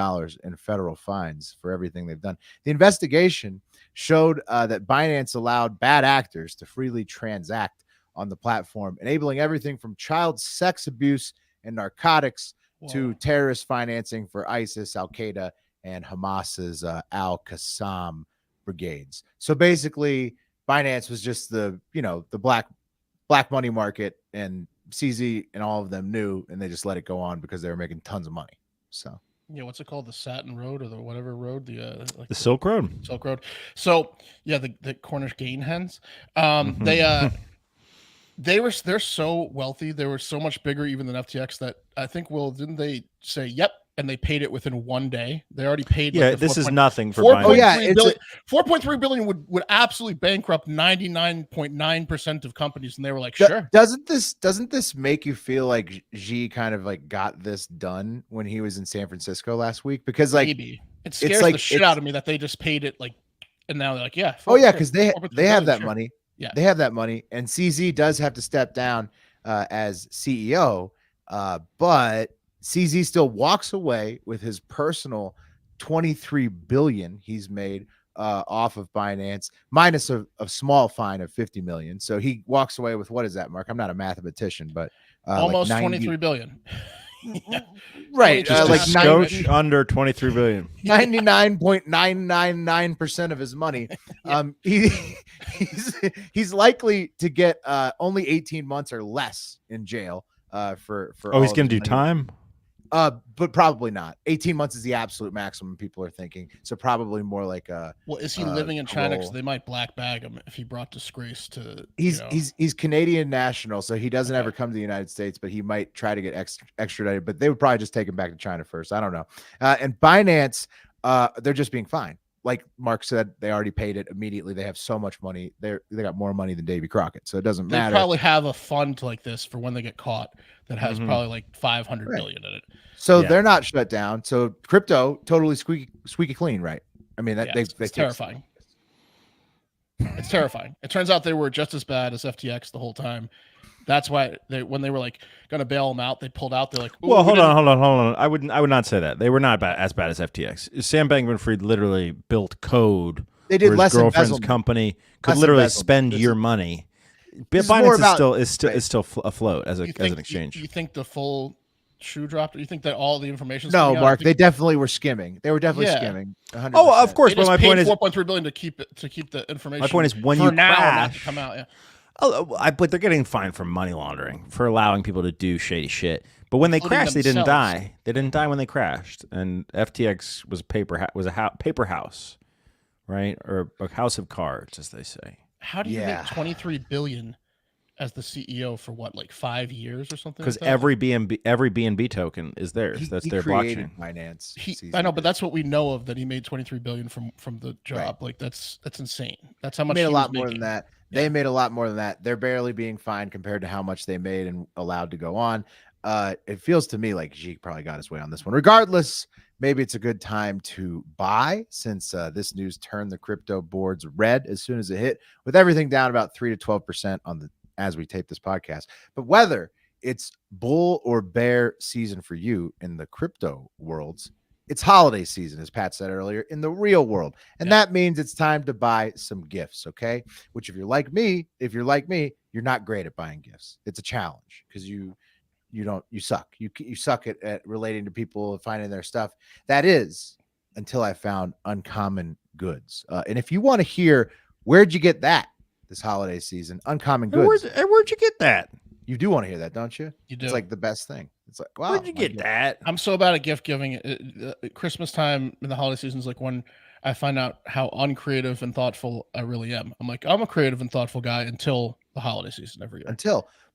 in federal fines for everything they've done. The investigation showed that Binance allowed bad actors to freely transact on the platform, enabling everything from child sex abuse and narcotics to terrorist financing for ISIS, Al-Qaeda, and Hamas's Al-Qassam brigades. So basically, Binance was just the black money market, and CZ and all of them knew, and they just let it go on because they were making tons of money. So Yeah, what's it called? The Satin Road or the whatever road? The Silk Road. Silk Road. So yeah, the Cornish game hens. They're so wealthy. They were so much bigger even than FTX that I think, didn't they say, yep, and they paid it within 1 day? They already paid. Yeah, this is nothing for Binance. Oh, yeah, 4.3 billion would absolutely bankrupt 99.9% of companies. And they were like, sure. Doesn't this make you feel like Xi kind of like got this done when he was in San Francisco last week? Because like maybe it scares the shit out of me that they just paid it and now they're like, yeah. Because they have that money. Yeah, they have that money, and CZ does have to step down as CEO, but CZ still walks away with his personal $23 billion he's made off of Binance, minus a small fine of $50 million. So he walks away with, what is that, Mark? I'm not a mathematician, but almost 23 billion. Right, like under 23 billion. 99.999% of his money. He's likely to get only 18 months or less in jail for he's gonna do time, but probably not. 18 months is the absolute maximum people are thinking, so probably more like is he living in China? Because they might black bag him if he brought disgrace to. He's Canadian national, so he doesn't ever come to the United States, but he might try to get extradited. But they would probably just take him back to China first. I don't know. And Binance, they're just being fine. Like Mark said, they already paid it immediately. They have so much money. They got more money than Davy Crockett, so it doesn't matter. They probably have a fund like this for when they get caught that has probably like 500 billion in it. So they're not shut down. So crypto totally squeaky clean, right? I mean, it's terrifying. It's terrifying. It turns out they were just as bad as FTX the whole time. That's why when they were like going to bail them out, they pulled out. They're like, well, hold on. I would not say that. They were not as bad as FTX. Sam Bankman-Fried literally built code. They did where less his girlfriend's embezzlement. company could literally spend your money. Binance is still afloat as an exchange. You think the full shoe dropped? Or you think that all the information? No, Mark. They definitely were skimming. They were definitely skimming. 100%. Oh, of course. But my point is, $4.3 billion to keep the information. My point is, when you crash, come out. Yeah. But they're getting fined for money laundering for allowing people to do shady shit. But when they crashed, they didn't die. They didn't die when they crashed. And FTX was a paper house, right, or a house of cards, as they say. How do you make 23 billion as the CEO for what, like 5 years or something? Because like every BNB token is theirs. That's their blockchain. Binance. I know, but that's what we know of, that he made 23 billion from the job. Right. Like that's insane. That's how much made he a lot was more making. than that. They made a lot more than that. They're barely being fined compared to how much they made and allowed to go on. It feels to me like G probably got his way on this one. Regardless, maybe it's a good time to buy, since this news turned the crypto boards red as soon as it hit, with everything down about 3 to 12% on the as we tape this podcast. But whether it's bull or bear season for you in the crypto worlds, it's holiday season, as Pat said earlier, in the real world. And that means it's time to buy some gifts, okay? Which, if you're like me, you're not great at buying gifts. It's a challenge because you suck. You suck at relating to people, finding their stuff. That is until I found Uncommon Goods. And if you want to hear, where'd you get that this holiday season? Uncommon Goods. Where'd you get that? You do want to hear that, don't you? You do. It's like the best thing. It's like, wow. Where'd you get that? I'm so bad at gift giving. Christmas time in the holiday season is like when I find out how uncreative and thoughtful I really am. I'm like, I'm a creative and thoughtful guy until the holiday season every year.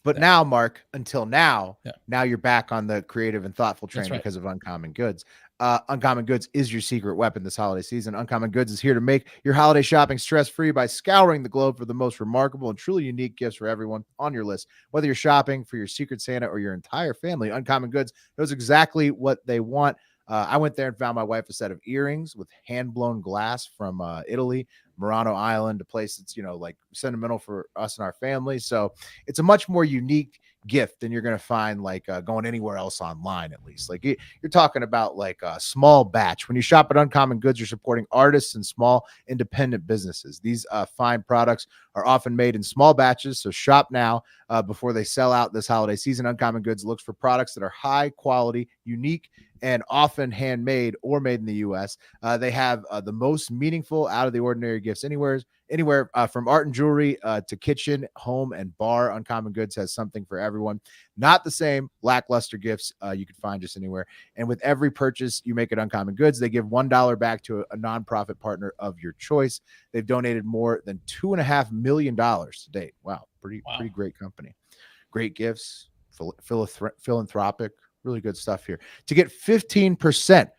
But now, Mark, until now, Yeah. now you're back on the creative and thoughtful train That's right. because of Uncommon Goods. Uncommon Goods is your secret weapon this holiday season. Uncommon Goods is here to make your holiday shopping stress-free by scouring the globe for the most remarkable and truly unique gifts for everyone on your list. Whether you're shopping for your Secret Santa or your entire family, Uncommon Goods knows exactly what they want. I went there and found my wife a set of earrings with hand-blown glass from Italy, Murano Island, a place that's, like sentimental for us and our family. So it's a much more unique gift than you're going to find going anywhere else online, at least. Like you're talking about like a small batch. When you shop at Uncommon Goods, you're supporting artists and small independent businesses. These fine products are often made in small batches, so shop now before they sell out this holiday season. Uncommon Goods looks for products that are high quality, unique, and often handmade or made in the U.S. They have the most meaningful, out of the ordinary gifts anywhere from art and jewelry to kitchen, home, and bar. Uncommon Goods has something for everyone. Not the same lackluster gifts you can find just anywhere. And with every purchase you make at Uncommon Goods, they give $1 back to a nonprofit partner of your choice. They've donated more than $2.5 million to date. Wow, pretty great company. Great gifts, philanthropic. Really good stuff here. To get 15%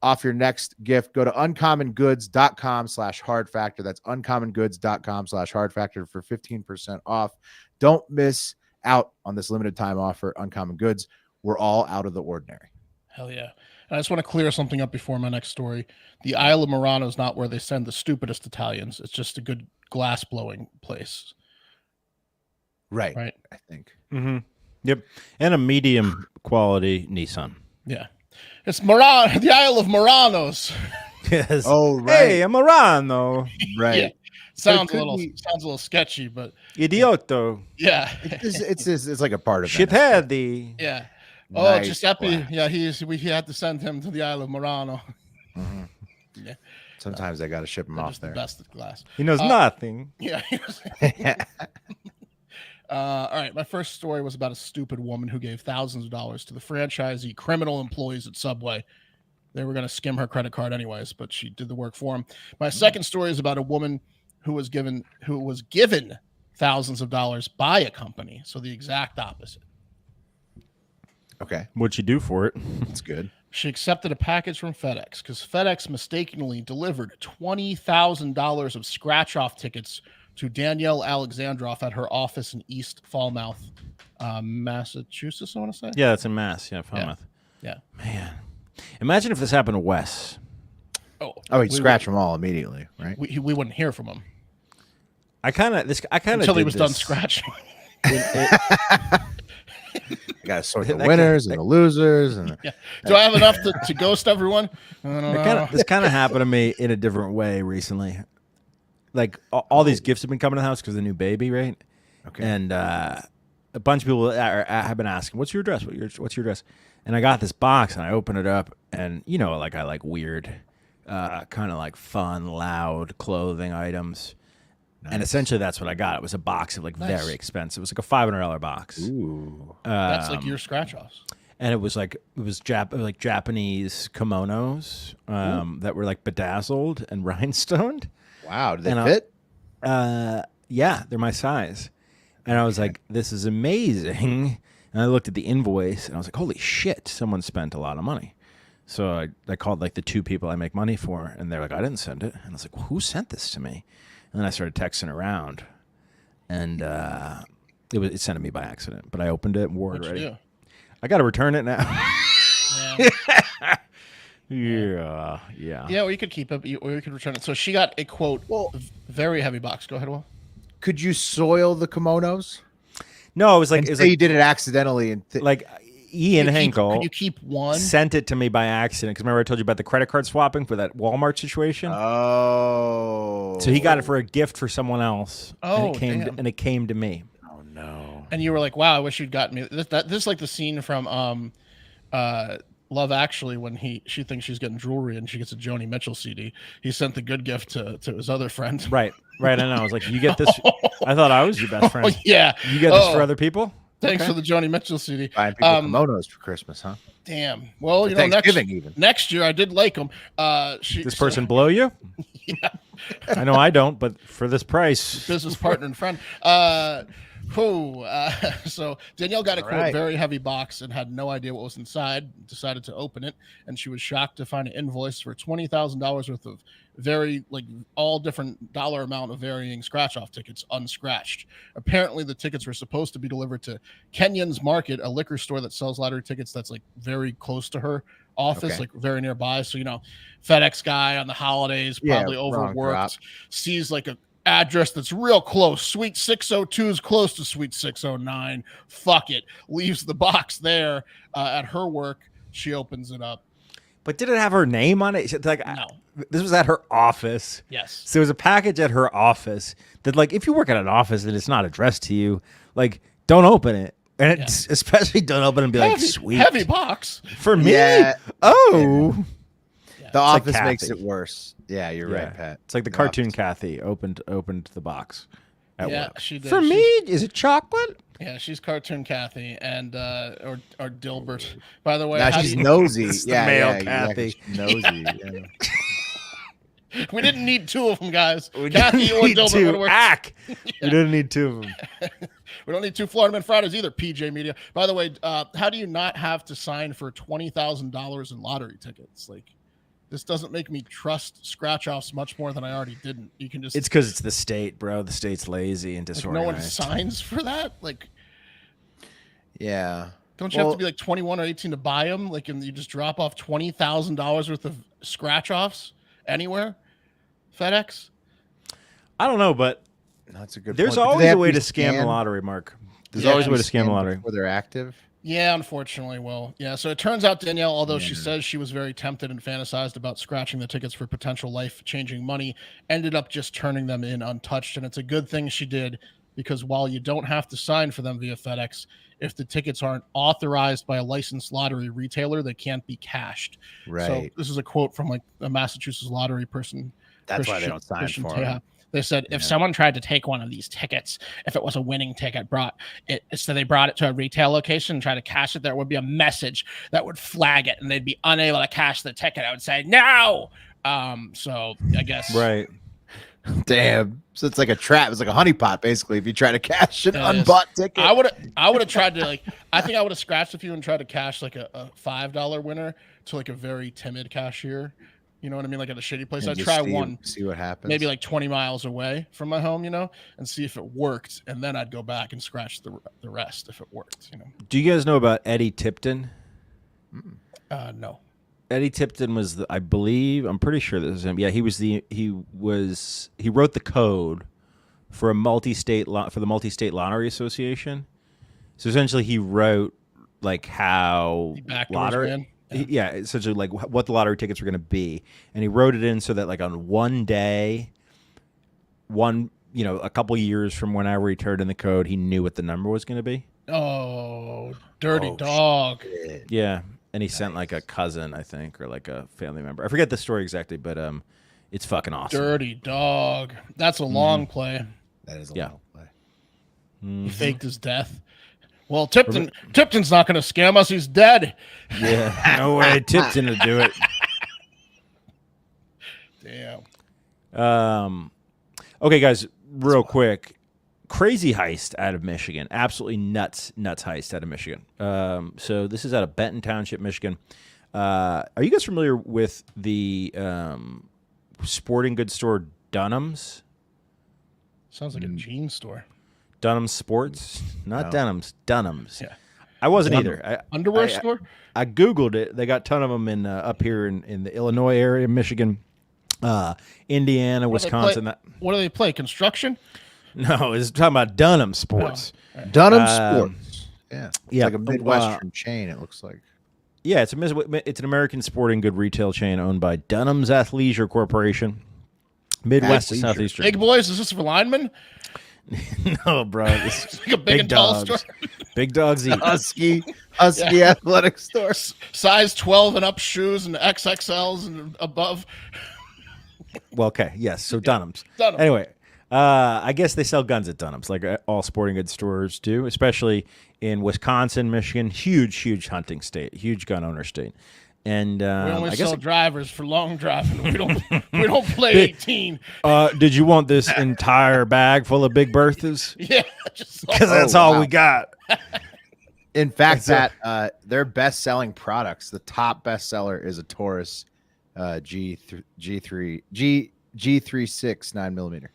off your next gift, go to uncommongoods.com/hard factor. That's uncommongoods.com/hard factor for 15% off. Don't miss out on this limited time offer. Uncommon Goods. We're all out of the ordinary. Hell yeah. And I just want to clear something up before my next story. The Isle of Murano is not where they send the stupidest Italians. It's just a good glass blowing place. Right. I think. Mm-hmm. Yep. And a medium quality Nissan. Yeah. It's Murano, the Isle of Muranos. Yes. Oh, right. Hey, a Murano. Right. Yeah. Sounds a little sketchy, but Idioto. yeah. It's like a part of it. Shitheady. Yeah. Nice Giuseppe. glass. Yeah, he had to send him to the Isle of Murano. Mm-hmm. Yeah. Sometimes they got to ship him off there. The best of glass. He knows nothing. Yeah. All right. My first story was about a stupid woman who gave thousands of dollars to the franchisee criminal employees at Subway. They were going to skim her credit card anyways, but she did the work for him. My second story is about a woman who was given thousands of dollars by a company. So the exact opposite. Okay. What'd you do for it? That's good. She accepted a package from FedEx because FedEx mistakenly delivered $20,000 of scratch-off tickets to Danielle Alexandroff at her office in East Falmouth, Massachusetts, I want to say. Yeah, that's in Mass. Yeah, Falmouth. Yeah. Man. Imagine if this happened to Wes. Oh, he'd scratch them all immediately, right? We wouldn't hear from him. I kind of until he was done scratching. I got to sort the winners and the losers. And yeah. Do I have enough to ghost everyone? I don't know. This kind of happened to me in a different way recently. Like all these gifts have been coming to the house because of the new baby, right? Okay. And a bunch of people have been asking, "What's your address? What's your address?" And I got this box and I open it up, and I like weird, kind of like fun, loud clothing items. Nice. And essentially that's what I got. It was a box of very expensive. It was like a $500 box. Ooh. That's like your scratch offs. And it was Japanese kimonos that were like bedazzled and rhinestoned. Wow, did they fit? Yeah, they're my size. And I was like, this is amazing. And I looked at the invoice and I was like, holy shit, someone spent a lot of money. So I called like the 2 people I make money for, and they're like, I didn't send it. And I was like, well, who sent this to me? And then I started texting around, and it sent it me by accident. But I opened it and wore it ready. I got to return it now. Yeah. Yeah, or you could keep it, or you could return it. So she got a quote, very heavy box. Go ahead, Will. Could you soil the kimonos? No, it was like you did it accidentally, and like Ian Henkel. Could you keep one? Sent it to me by accident because remember I told you about the credit card swapping for that Walmart situation. Oh, so he got it for a gift for someone else. Oh, and it came to me. Oh no! And you were like, "Wow, I wish you'd gotten me." This is like the scene from Love Actually when she thinks she's getting jewelry and she gets a Joni Mitchell CD. He sent the good gift to his other friend. Right. I know. I was like, you get this. I thought I was your best friend. Yeah. You get this for other people? Thanks for the Joni Mitchell CD. Buying people kimonos for Christmas, huh? Damn. Well, for Thanksgiving next year I did like them. This person blow you? Yeah. I know I don't, but for this price. Business partner and friend. So Danielle got a quote, very heavy box and had no idea what was inside, decided to open it, and she was shocked to find an invoice for $20,000 worth of very, like, all different dollar amount of varying scratch-off tickets unscratched. Apparently the tickets were supposed to be delivered to Kenyon's Market, a liquor store that sells lottery tickets that's like very close to her office, like very nearby. So, FedEx guy on the holidays, probably overworked, sees like a address that's real close. Suite 602 is close to Suite 609. Fuck it. Leaves the box there at her work. She opens it up. But did it have her name on it? Like, no. This was at her office. Yes. So it was a package at her office that, like, if you work at an office and it's not addressed to you, like, don't open it. And it's especially don't open and be like, sweet. Heavy box. For me? Yeah. Oh. Yeah. The office makes it worse. Yeah, you're right, Pat. It's like the cartoon Kathy opened the box at work. She did. For me, is it chocolate? Yeah, she's cartoon Kathy and or Dilbert. By the way, now she's nosy. The male Kathy. Nosy. We didn't need 2 of them, guys. We Kathy or Dilbert would work. We didn't need 2 of them. We don't need 2 Florida Man Fridays either, PJ Media. By the way, how do you not have to sign for $20,000 in lottery tickets? Like, this doesn't make me trust scratch-offs much more than I already didn't. You can just... It's because it's the state, bro. The state's lazy and disorganized. No one signs for that? Like... Yeah. Don't you have to be like 21 or 18 to buy them? Like, and you just drop off $20,000 worth of scratch-offs anywhere? FedEx? I don't know, but that's a good there's point. always a way to scam the lottery, Mark. There's always a way to scam the lottery. Before they're active? Yeah, unfortunately, Will. Yeah, so it turns out Danielle, although she says she was very tempted and fantasized about scratching the tickets for potential life-changing money, ended up just turning them in untouched. And it's a good thing she did, because while you don't have to sign for them via FedEx, if the tickets aren't authorized by a licensed lottery retailer, they can't be cashed. Right. So this is a quote from like a Massachusetts lottery person. That's why they don't sign for them. They said, if someone tried to take one of these tickets, if it was a winning ticket, so they brought it to a retail location and tried to cash it, there would be a message that would flag it and they'd be unable to cash the ticket. I would say, no. So I guess. Right. Damn. So it's like a trap. It's like a honeypot, basically, if you try to cash an unbought ticket. I would have tried to, I think I would have scratched a few and tried to cash like a $5 winner to like a very timid cashier. You know what I mean? Like at a shitty place. I'd try one. See what happens. Maybe like 20 miles away from my home, and see if it worked. And then I'd go back and scratch the rest if it worked, Do you guys know about Eddie Tipton? No. Eddie Tipton was I'm pretty sure this is him. Yeah, he wrote the code for the multi-state lottery association. So essentially he wrote like how lottery, essentially like what the lottery tickets were going to be. And he wrote it in so that like on one day, a couple years from whenever he turned in the code, he knew what the number was going to be. Oh, dirty dog. Shit. Yeah. And he sent like a cousin, I think, or like a family member. I forget the story exactly, but it's fucking awesome. Dirty dog. That's a long play. That is a long play. He faked his death. Well, Tipton's not going to scam us. He's dead. Yeah, no way. Tipton to do it. Damn. Okay, guys, real quick. crazy heist out of Michigan. Absolutely nuts heist out of Michigan. So this is out of Benton Township, Michigan. Are you guys familiar with the sporting goods store Dunham's? Sounds like a jean store. Dunham's Sports? Not Dunham's. Dunham's. Yeah. I wasn't either. Underwear store? I Googled it. They got a ton of them in up here in the Illinois area, Michigan, Indiana, Wisconsin. What do they play? Construction? No, it's talking about Dunham Sports. Oh, right. Dunham Sports. Yeah. It's yeah, like a Midwestern chain, it looks like. Yeah, it's an American sporting good retail chain owned by Dunham's Athleisure Corporation, Midwest and Southeastern. Big boys, is this for linemen? No, bro. It's like a big and tall dogs. store. Big dogs eat. Husky athletic store. Size 12 and up shoes and XXLs and above. Well, okay, yes. So Dunham's. Dunham. Anyway, I guess they sell guns at Dunham's, like all sporting goods stores do, especially in Wisconsin, Michigan. Huge hunting state, huge gun owner state. And we only I guess sell drivers for long driving. We don't play 18. Did you want this entire bag full of Big Berthas? Yeah, Because that's all we got. In fact, their best-selling products, the top bestseller is a Taurus G36 9mm.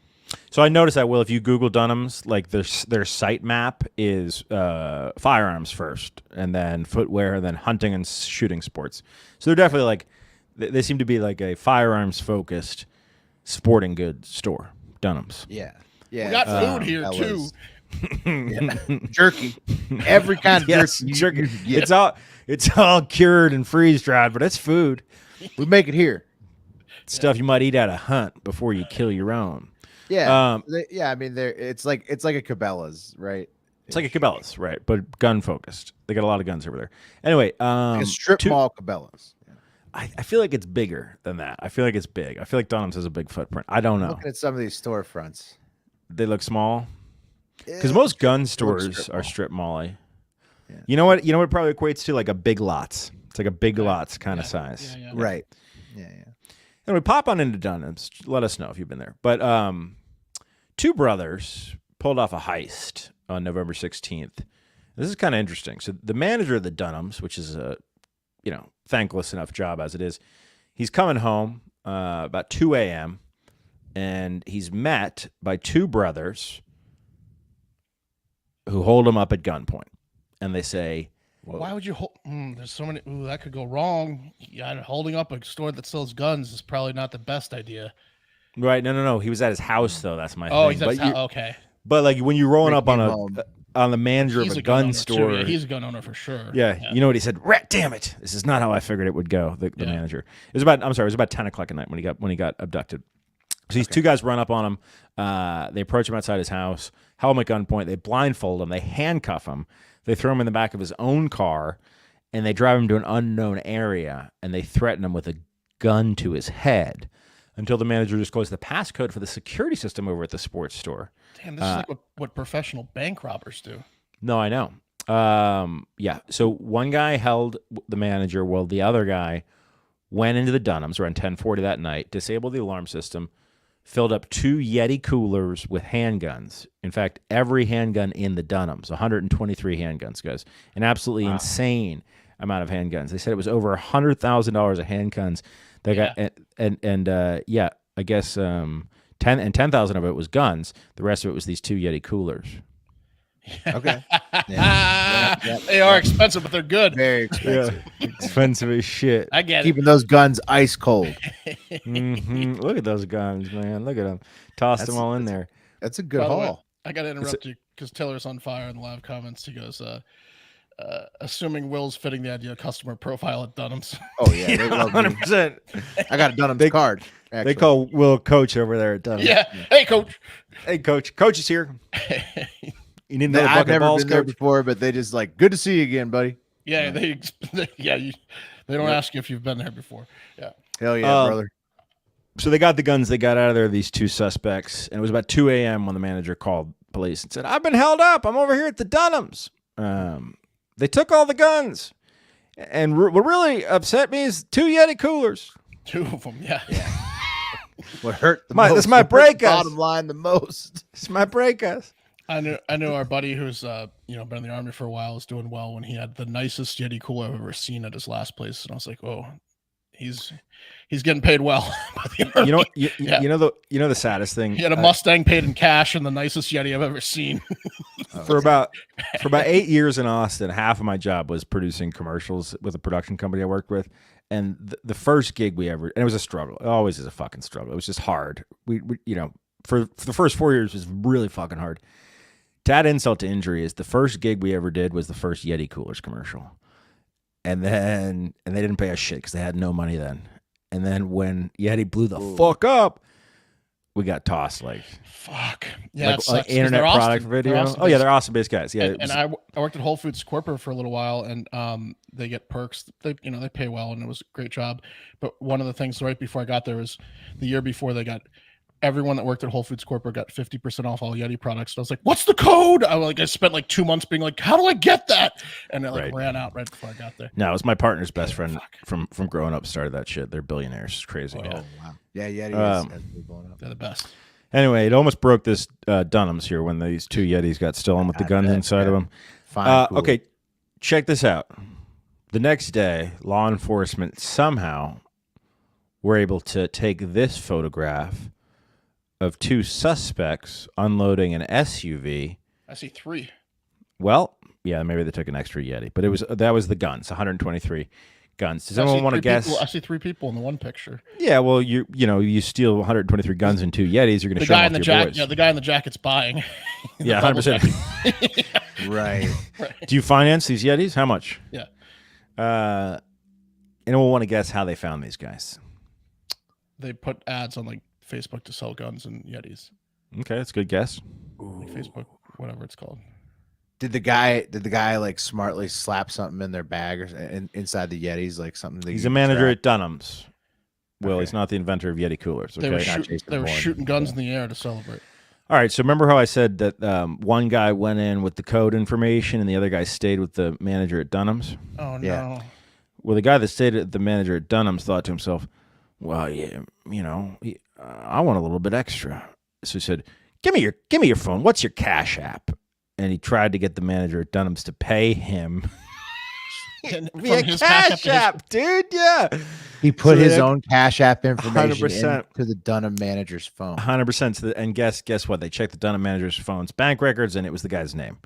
So I noticed that, Will, if you Google Dunham's, like their site map is firearms first, and then footwear, and then hunting and shooting sports. So they're definitely like, they seem to be like a firearms-focused sporting goods store, Dunham's. Yeah. We got food here, too. Jerky. Every kind of jerky. It's all cured and freeze-dried, but it's food. We make it here. Stuff you might eat at a hunt before you kill your own. Yeah, I mean, it's like a Cabela's, right? It's like a Cabela's, right? But gun focused. They got a lot of guns over there. Anyway, like a strip mall Cabela's. Yeah. I feel like it's bigger than that. I feel like it's big. I feel like Dunham's has a big footprint. I don't know. Looking at some of these storefronts, they look small because most gun stores are strip mall-y. Yeah. You know what? It probably equates to like a Big Lots. It's like a Big Lots kind of size. Yeah. Right? Yeah. And we pop on into Dunham's. Let us know if you've been there. But two brothers pulled off a heist on November 16th. This is kind of interesting. So the manager of the Dunham's, which is a thankless enough job as it is, he's coming home about 2 a.m. and he's met by two brothers who hold him up at gunpoint. And they say, why would you hold? There's so many. That could go wrong. Yeah, holding up a store that sells guns is probably not the best idea. Right? No. He was at his house though. That's my thing. Oh, he's at his house. Okay. But like when you're rolling up on the manager of a gun store, yeah, he's a gun owner for sure. Yeah. You know what he said? Rat, damn it! This is not how I figured it would go. The manager. It was about 10 o'clock at night when he got abducted. So these two guys run up on him. They approach him outside his house, held him at gunpoint. They blindfold him. They handcuff him. They throw him in the back of his own car, and they drive him to an unknown area, and they threaten him with a gun to his head until the manager disclosed the passcode for the security system over at the sports store. Damn, this is like what professional bank robbers do. No, I know. Yeah. So one guy held the manager while the other guy went into the Dunham's around 10:40 that night, disabled the alarm system, filled up 2 Yeti coolers with handguns. In fact, every handgun in the Dunham's, 123 handguns, guys. An absolutely insane amount of handguns. They said it was over $100,000 of handguns. They got I guess 10,000 of it was guns. The rest of it was these 2 Yeti coolers. Okay. They are expensive, but they're good. Very expensive. Yeah. Expensive as shit. I get Keeping those guns ice cold. Look at those guns, man. Look at them. Tossed them all in there. That's a good By the way, haul. I got to interrupt you because Taylor's on fire in the live comments. He goes, assuming Will's fitting the ideal customer profile at Dunham's. Oh, yeah. They love me. 100%. I got a Dunham's card. Actually. They call Will Coach over there at Dunham's. Yeah. Hey, coach. Hey, Coach. Coach is here. You need another I've bucket of never balls, been there Coach? before, but they just like, good to see you again, buddy. Yeah, they don't ask you if you've been there before. Yeah. Hell yeah, brother. So they got the guns. They got out of there, these 2 suspects. And it was about 2 a.m. when the manager called police and said, I've been held up. I'm over here at the Dunham's. They took all the guns. And what really upset me is 2 Yeti coolers. 2 of them, yeah. What hurt the most? This might break us. Bottom line the most. This might break us. I knew our buddy who's been in the army for a while is doing well when he had the nicest Yeti cooler I've ever seen at his last place, and I was like, oh, he's getting paid well by the army. You know the saddest thing. He had a Mustang paid in cash and the nicest Yeti I've ever seen. For about 8 years in Austin, half of my job was producing commercials with a production company I worked with. And the first gig we ever, and it was a struggle. It always is a fucking struggle. It was just hard. We for the first 4 years, it was really fucking hard. To add insult to injury is the first gig we ever did was the first Yeti coolers commercial. And they didn't pay us shit because they had no money then. And then when Yeti blew the fuck up, we got tossed like fuck. Yeah, like internet product video. Oh yeah, they're awesome based guys. Yeah, and I worked at Whole Foods corporate for a little while, and they get perks. They pay well, and it was a great job. But one of the things right before I got there was the year before they got. Everyone that worked at Whole Foods corporate got 50% off all Yeti products. And I was like, "What's the code?" I spent like 2 months being like, "How do I get that?" And it ran out right before I got there. No, it was my partner's best friend from growing up started that shit. They're billionaires. It's crazy. Oh wow. Yeah, Yeti They're the best. Anyway, it almost broke this Dunham's here when these two Yetis got stolen with the guns inside of them. Fine. Cool. Okay, check this out. The next day, law enforcement somehow were able to take this photograph of two suspects unloading an SUV. I see 3. Well, yeah, maybe they took an extra Yeti, but that was the guns, 123 guns. Does anyone want to guess? I see 3 people in the one picture. Yeah, well, you steal 123 guns and 2 Yetis, you're going to show them off to your boys. Yeah, the guy in the jacket's buying. Yeah, 100%. Right. Do you finance these Yetis? How much? Yeah. Anyone want to guess how they found these guys? They put ads on like Facebook to sell guns and Yetis. Okay, that's a good guess. Like Facebook, whatever it's called. Did the guy like smartly slap something in their bag or inside the Yetis, like something? He's a manager at Dunham's. Will, he's not the inventor of Yeti coolers. Okay? They were shooting guns in the air to celebrate. All right, so remember how I said that one guy went in with the code information and the other guy stayed with the manager at Dunham's? Oh, no. Yeah. Well, the guy that stayed at the manager at Dunham's thought to himself, well, yeah, I want a little bit extra. So he said, give me your phone. What's your Cash App? And he tried to get the manager at Dunham's to pay him via Cash App, dude. Yeah. He put his own Cash App information into the Dunham manager's phone. 100%. And guess what? They checked the Dunham manager's phone's bank records, and it was the guy's name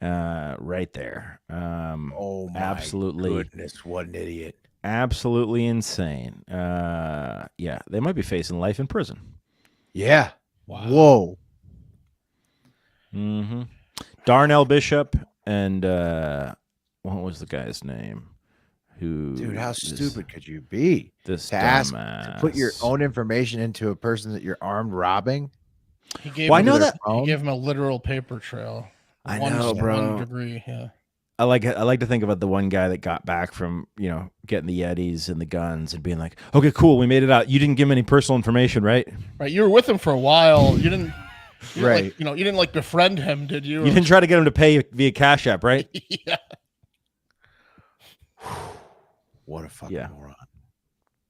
right there. Oh, my absolutely, goodness. What an idiot. Absolutely insane. Yeah, they might be facing life in prison. Yeah. Wow. Whoa. Mm-hmm. Darnell Bishop and what was the guy's name? Dude, how stupid could you be? This to ask to put your own information into a person that you're armed robbing. He gave I know that he gave him a literal paper trail. I know, bro. 1 degree, yeah. I like to think about the one guy that got back from getting the Yetis and the guns and being like, okay, cool, we made it out. You didn't give him any personal information, right? Right. You were with him for a while. You didn't. Right. Like, you didn't like befriend him, did you? You didn't try to get him to pay via Cash App, right? Yeah. What a fucking moron.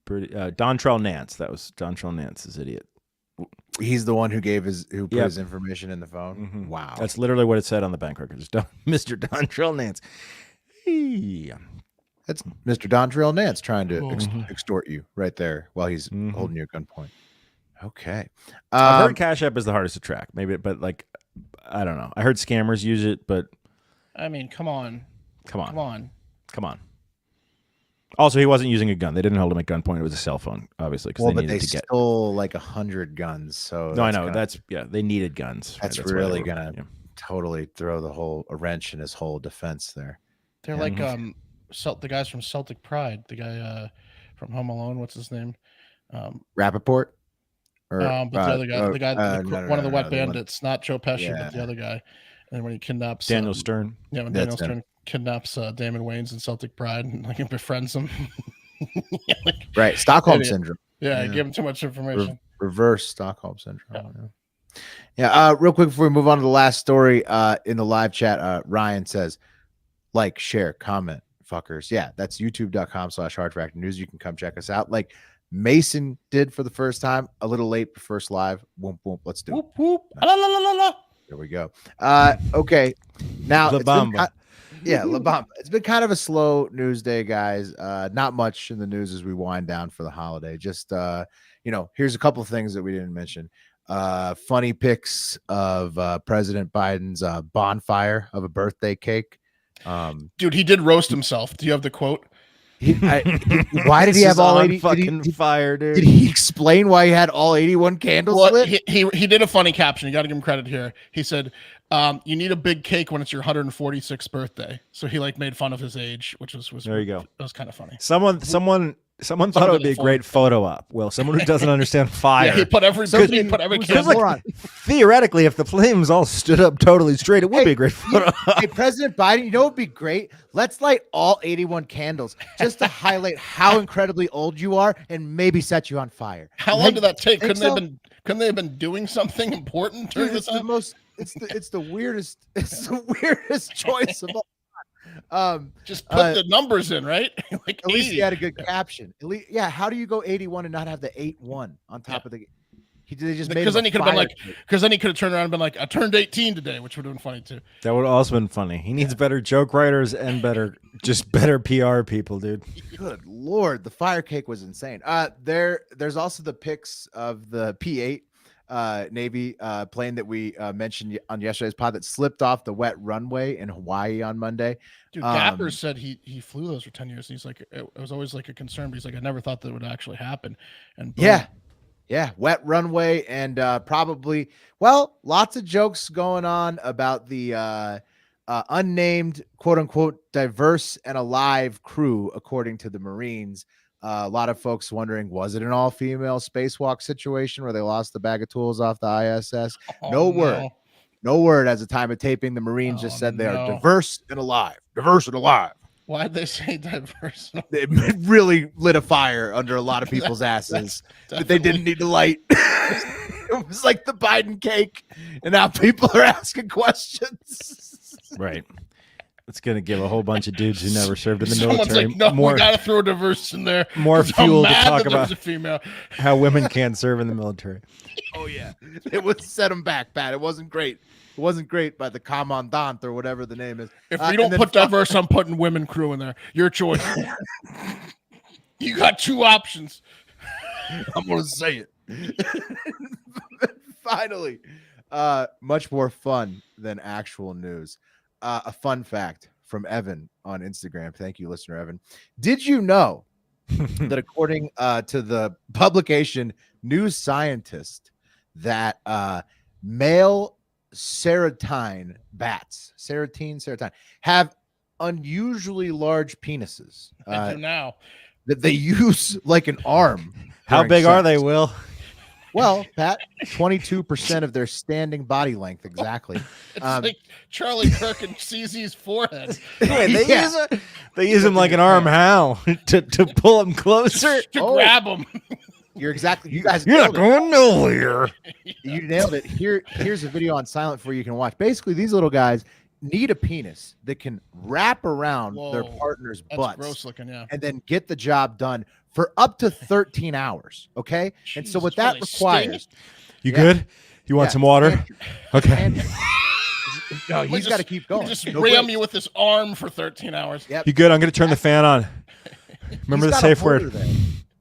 Pretty. Dontrell Nance. That was Dontrell Nance's idiot. He's the one who put his information in the phone. Mm-hmm. Wow. That's literally what it said on the bank records. Mr. Dontrell Nance. Hey. That's Mr. Dontrell Nance trying to extort you right there while he's holding you at gunpoint. Okay. I've heard Cash App is the hardest to track. Maybe, but like, I don't know. I heard scammers use it, but I mean, come on. Also, he wasn't using a gun. They didn't hold him at gunpoint. It was a cell phone, obviously, because they stole like 100 guns. So no, I know they needed guns. That's really gonna totally throw a wrench in his whole defense there. They're like the guys from Celtic Pride. The guy from Home Alone. What's his name? Rappaport. But the other guy, one of the wet bandits, not Joe Pesci, but the other guy. And when he kidnaps Daniel Stern. Yeah, when Daniel Stern kidnaps Damon Wayans in Celtic Pride and like befriends him. Right. Stockholm syndrome. Yeah, I gave him too much information. Reverse Stockholm syndrome. Yeah. Real quick before we move on to the last story in the live chat, Ryan says, like, share, comment, fuckers. Yeah, that's youtube.com/hardfactornews. You can come check us out. Like Mason did for the first time, a little late for first live. Whoop, whoop. Let's do it. Whoop, whoop. La, la, la, la, la. There we go. Okay. Now, La Bamba. La Bamba. It's been kind of a slow news day, guys. Not much in the news as we wind down for the holiday. Just, here's a couple of things that we didn't mention. Funny pics of President Biden's bonfire of a birthday cake. Dude, he did roast himself. Do you have the quote? Why did he have all 80 fucking fire, dude? Did he explain why he had all 81 candles lit? He did a funny caption. You got to give him credit here. He said, "You need a big cake when it's your 146th birthday." So he like made fun of his age, which was there you go. It was kind of funny. Someone thought it would be a great photo op. Well, someone who doesn't understand fire. Yeah, he put every like, theoretically, if the flames all stood up totally straight, it would be a great photo op. Hey, President Biden, you know what would be great? Let's light all 81 candles just to highlight how incredibly old you are and maybe set you on fire. How long did that take? Couldn't they have been doing something important during this time? It's the weirdest choice of all. Just put the numbers in, right? Like at least 80. he had a good caption. At least, how do you go 81 and not have the 8-1 on top of the? They just made because then he could have been like, cake. because then he could have turned around and been like, I turned 18 today, which would have been funny too. That would have also been funny. He needs better joke writers and better PR people, dude. Good Lord, the fire cake was insane. There's also the pics of the P-8 Navy plane that we mentioned on yesterday's pod that slipped off the wet runway in Hawaii on Monday. Dude, Dapper said he flew those for 10 years. And he's like, it was always like a concern, but he's like, I never thought that would actually happen. And boom. Yeah, wet runway and probably, lots of jokes going on about the unnamed, quote unquote, diverse and alive crew, according to the Marines. A lot of folks wondering, was it an all-female spacewalk situation where they lost the bag of tools off the ISS? No word as the time of taping. The Marines just said they are diverse and alive. Why'd they say diverse? It really lit a fire under a lot of people's asses that they didn't need to light. It was like the Biden cake, and now people are asking questions. Right. It's going to give a whole bunch of dudes who never served in the Someone's military like, no, we got to throw diverse in there. More fuel to talk about female. how women can't serve in the military. Oh, yeah. It would set them back, Pat. It wasn't great. It wasn't great by the commandant or whatever the name is. If we don't put diverse, I'm putting women crew in there. Your choice. You got two options. I'm going to say it. Finally, much more fun than actual news. A fun fact from Evan on Instagram. Thank you, listener Evan. Did you know that according to the publication New Scientist, that male serotine bats, serotine, have unusually large penises? I do now. That they use like an arm. How big are they, Will? Well, Pat, 22% of their standing body length, exactly. It's like Charlie Kirk and CZ's forehead. Wait, they use him like an arm. How to pull him closer to grab him. You're exactly. You guys, you're not going nowhere. You nailed it. Here's a video on silent for you can watch. Basically, these little guys need a penis that can wrap around their partner's butts. Gross looking, yeah. And then get the job done for up to 13 hours. Okay. Jesus, and so what that requires. You good? You want some water? Okay. No, he's got to keep going. Just ram you with this arm for 13 hours. Yep. You good? I'm going to turn the fan on. Remember the safe word.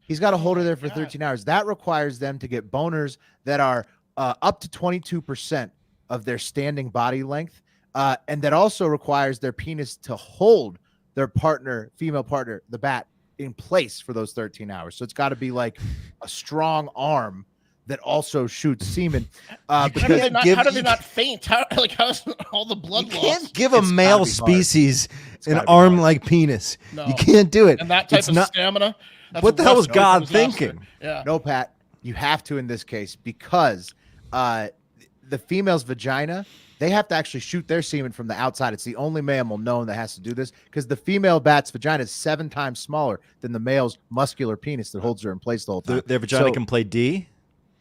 He's got to hold her there for 13 hours. That requires them to get boners that are up to 22% of their standing body length. And that also requires their penis to hold their partner, female partner, the bat, in place for those 13 hours. So it's got to be like a strong arm that also shoots semen. How do they not faint? How's all the blood loss? You can't give a male species an arm-like penis. No. You can't do it. And that type of stamina. What the hell was God thinking? Yeah. No, Pat, you have to in this case because the female's vagina, they have to actually shoot their semen from the outside. It's the only mammal known that has to do this because the female bat's vagina is 7 times smaller than the male's muscular penis that holds her in place the whole time. Their vagina can play D?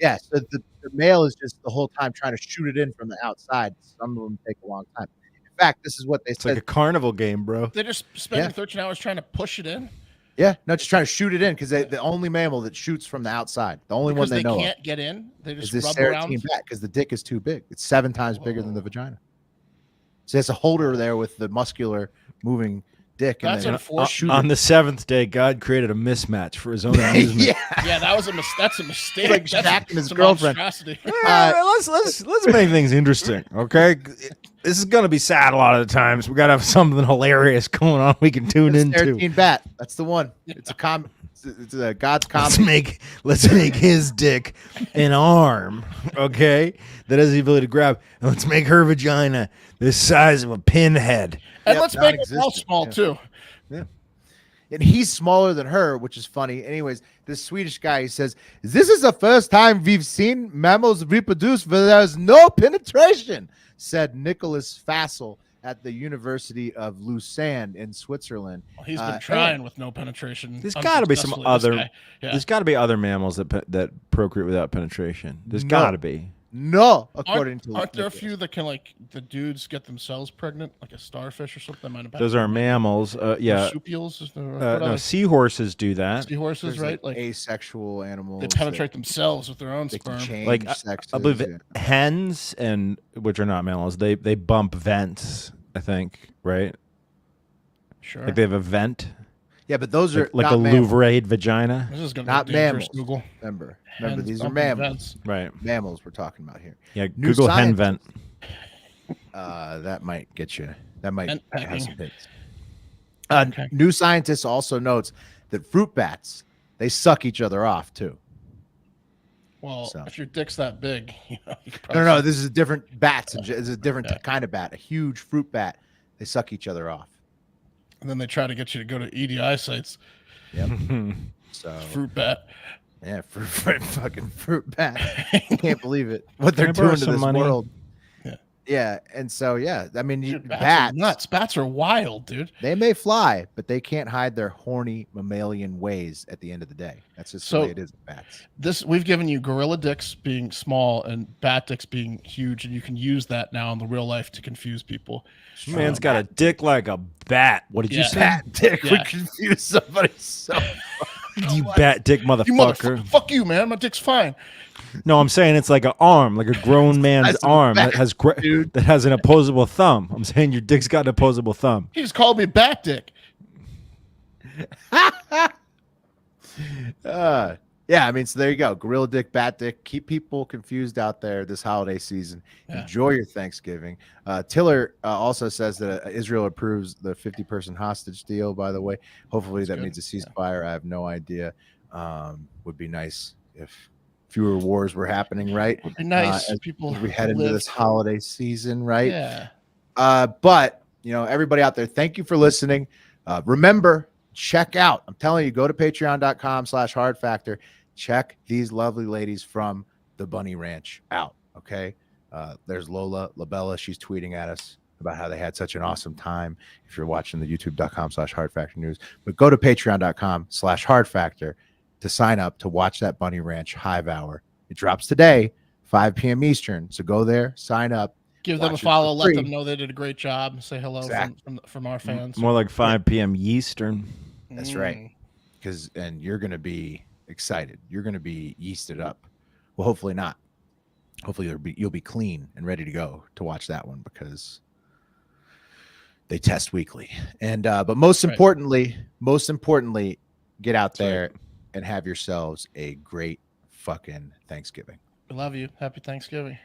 Yeah, so the male is just the whole time trying to shoot it in from the outside. Some of them take a long time. In fact, this is what they said. It's like a carnival game, bro. They're just spending 13 hours trying to push it in? Yeah, no, just trying to shoot it in because the only mammal that shoots from the outside, the only one they know can't get in. They is just this rub around. serotine bat because the dick is too big. It's 7 times bigger than the vagina. So it's a holder there with the muscular moving dick. That's and unfortunate. On the 7th day, God created a mismatch for his own amusement. Yeah, that's a mistake. Like That's Jack and his some girlfriend. monstrosity. Let's make things interesting, okay? This is gonna be sad a lot of the times. We gotta have something hilarious going on we can tune into. Serotine bat. That's the one. It's a God's comedy. Let's make his dick an arm, okay? That has the ability to grab. And let's make her vagina the size of a pinhead. And let's make it all small too. Yeah. And he's smaller than her, which is funny. Anyways, this Swedish guy, he says, "This is the first time we've seen mammals reproduce where there's no penetration," said Nicholas Fassel at the University of Lausanne in Switzerland. Well, he's been trying with no penetration. There's got to be some other. Yeah. There's got to be other mammals that procreate without penetration. There's got to be. No, according to aren't there a few that can, like, the dudes get themselves pregnant, like a starfish or something? Those are mammals. Yeah. Marsupials. No, seahorses do that. Seahorses, right? Like asexual animals. They penetrate themselves with their own sperm. Like I believe hens, and which are not mammals, they bump vents. I think, right? Sure. Like they have a vent. Yeah, but those are like not a mammals. louvred vagina. This is gonna Not be dangerous, mammals. Google. Remember, these are mammals. Right. Mammals we're talking about here. Yeah, New Google hen science- vent. That might get you. That might And have pecking. some hits. Okay. New scientists also notes that fruit bats, they suck each other off too. Well, So. if your dick's that big, you No, probably this is a different bats. It's a different kind of bat. A huge fruit bat. They suck each other off. and then they try to get you to go to EDI sites. Yep. So Fruit bat. yeah, fucking fruit bat. Can't believe it. What they're Can I borrow doing to some this money? world. Yeah. Yeah, and so yeah, I mean, Dude, bats are bats nuts. Bats are wild, dude. they may fly, but they can't hide their horny mammalian ways at the end of the day. That's just the way it is with bats. We've given you gorilla dicks being small and bat dicks being huge, and you can use that now in the real life to confuse people. Man's got a dick like a bat. What did you Yeah. say? Bat dick Yeah. would confuse somebody so. You bat dick You motherfucker. fuck you, man. My dick's fine. No, I'm saying it's like an arm, like a grown man's That's a arm bat, that has an opposable thumb. I'm saying your dick's got an opposable thumb. He just called me bat dick. Yeah, I mean, so there you go. Gorilla dick, bat dick. Keep people confused out there this holiday season. Yeah. Enjoy your Thanksgiving. Tiller also says that Israel approves the 50-person hostage deal, by the way. Hopefully that good. means a ceasefire. I have no idea. Would be nice if fewer wars were happening, right? Would be nice. As People we head into live. this holiday season, right? Yeah. But everybody out there, thank you for listening. Remember, check out, I'm telling you, go to patreon.com/hard factor. Check these lovely ladies from the Bunny Ranch out. Okay. There's Lola Labella. She's tweeting at us about how they had such an awesome time. If you're watching the youtube.com/hard factor news, but go to patreon.com/hard factor to sign up to watch that Bunny Ranch Hive Hour. It drops today, 5 p.m. Eastern. So go there, sign up. Give them a Watch it follow. for Let free. them know they did a great job. Say hello from our fans. More like 5 p.m. Eastern. That's right. And you're going to be excited. You're going to be yeasted up. Well, hopefully not. Hopefully you'll be clean and ready to go to watch that one because they test weekly. And but most importantly, get out there and have yourselves a great fucking Thanksgiving. We love you. Happy Thanksgiving.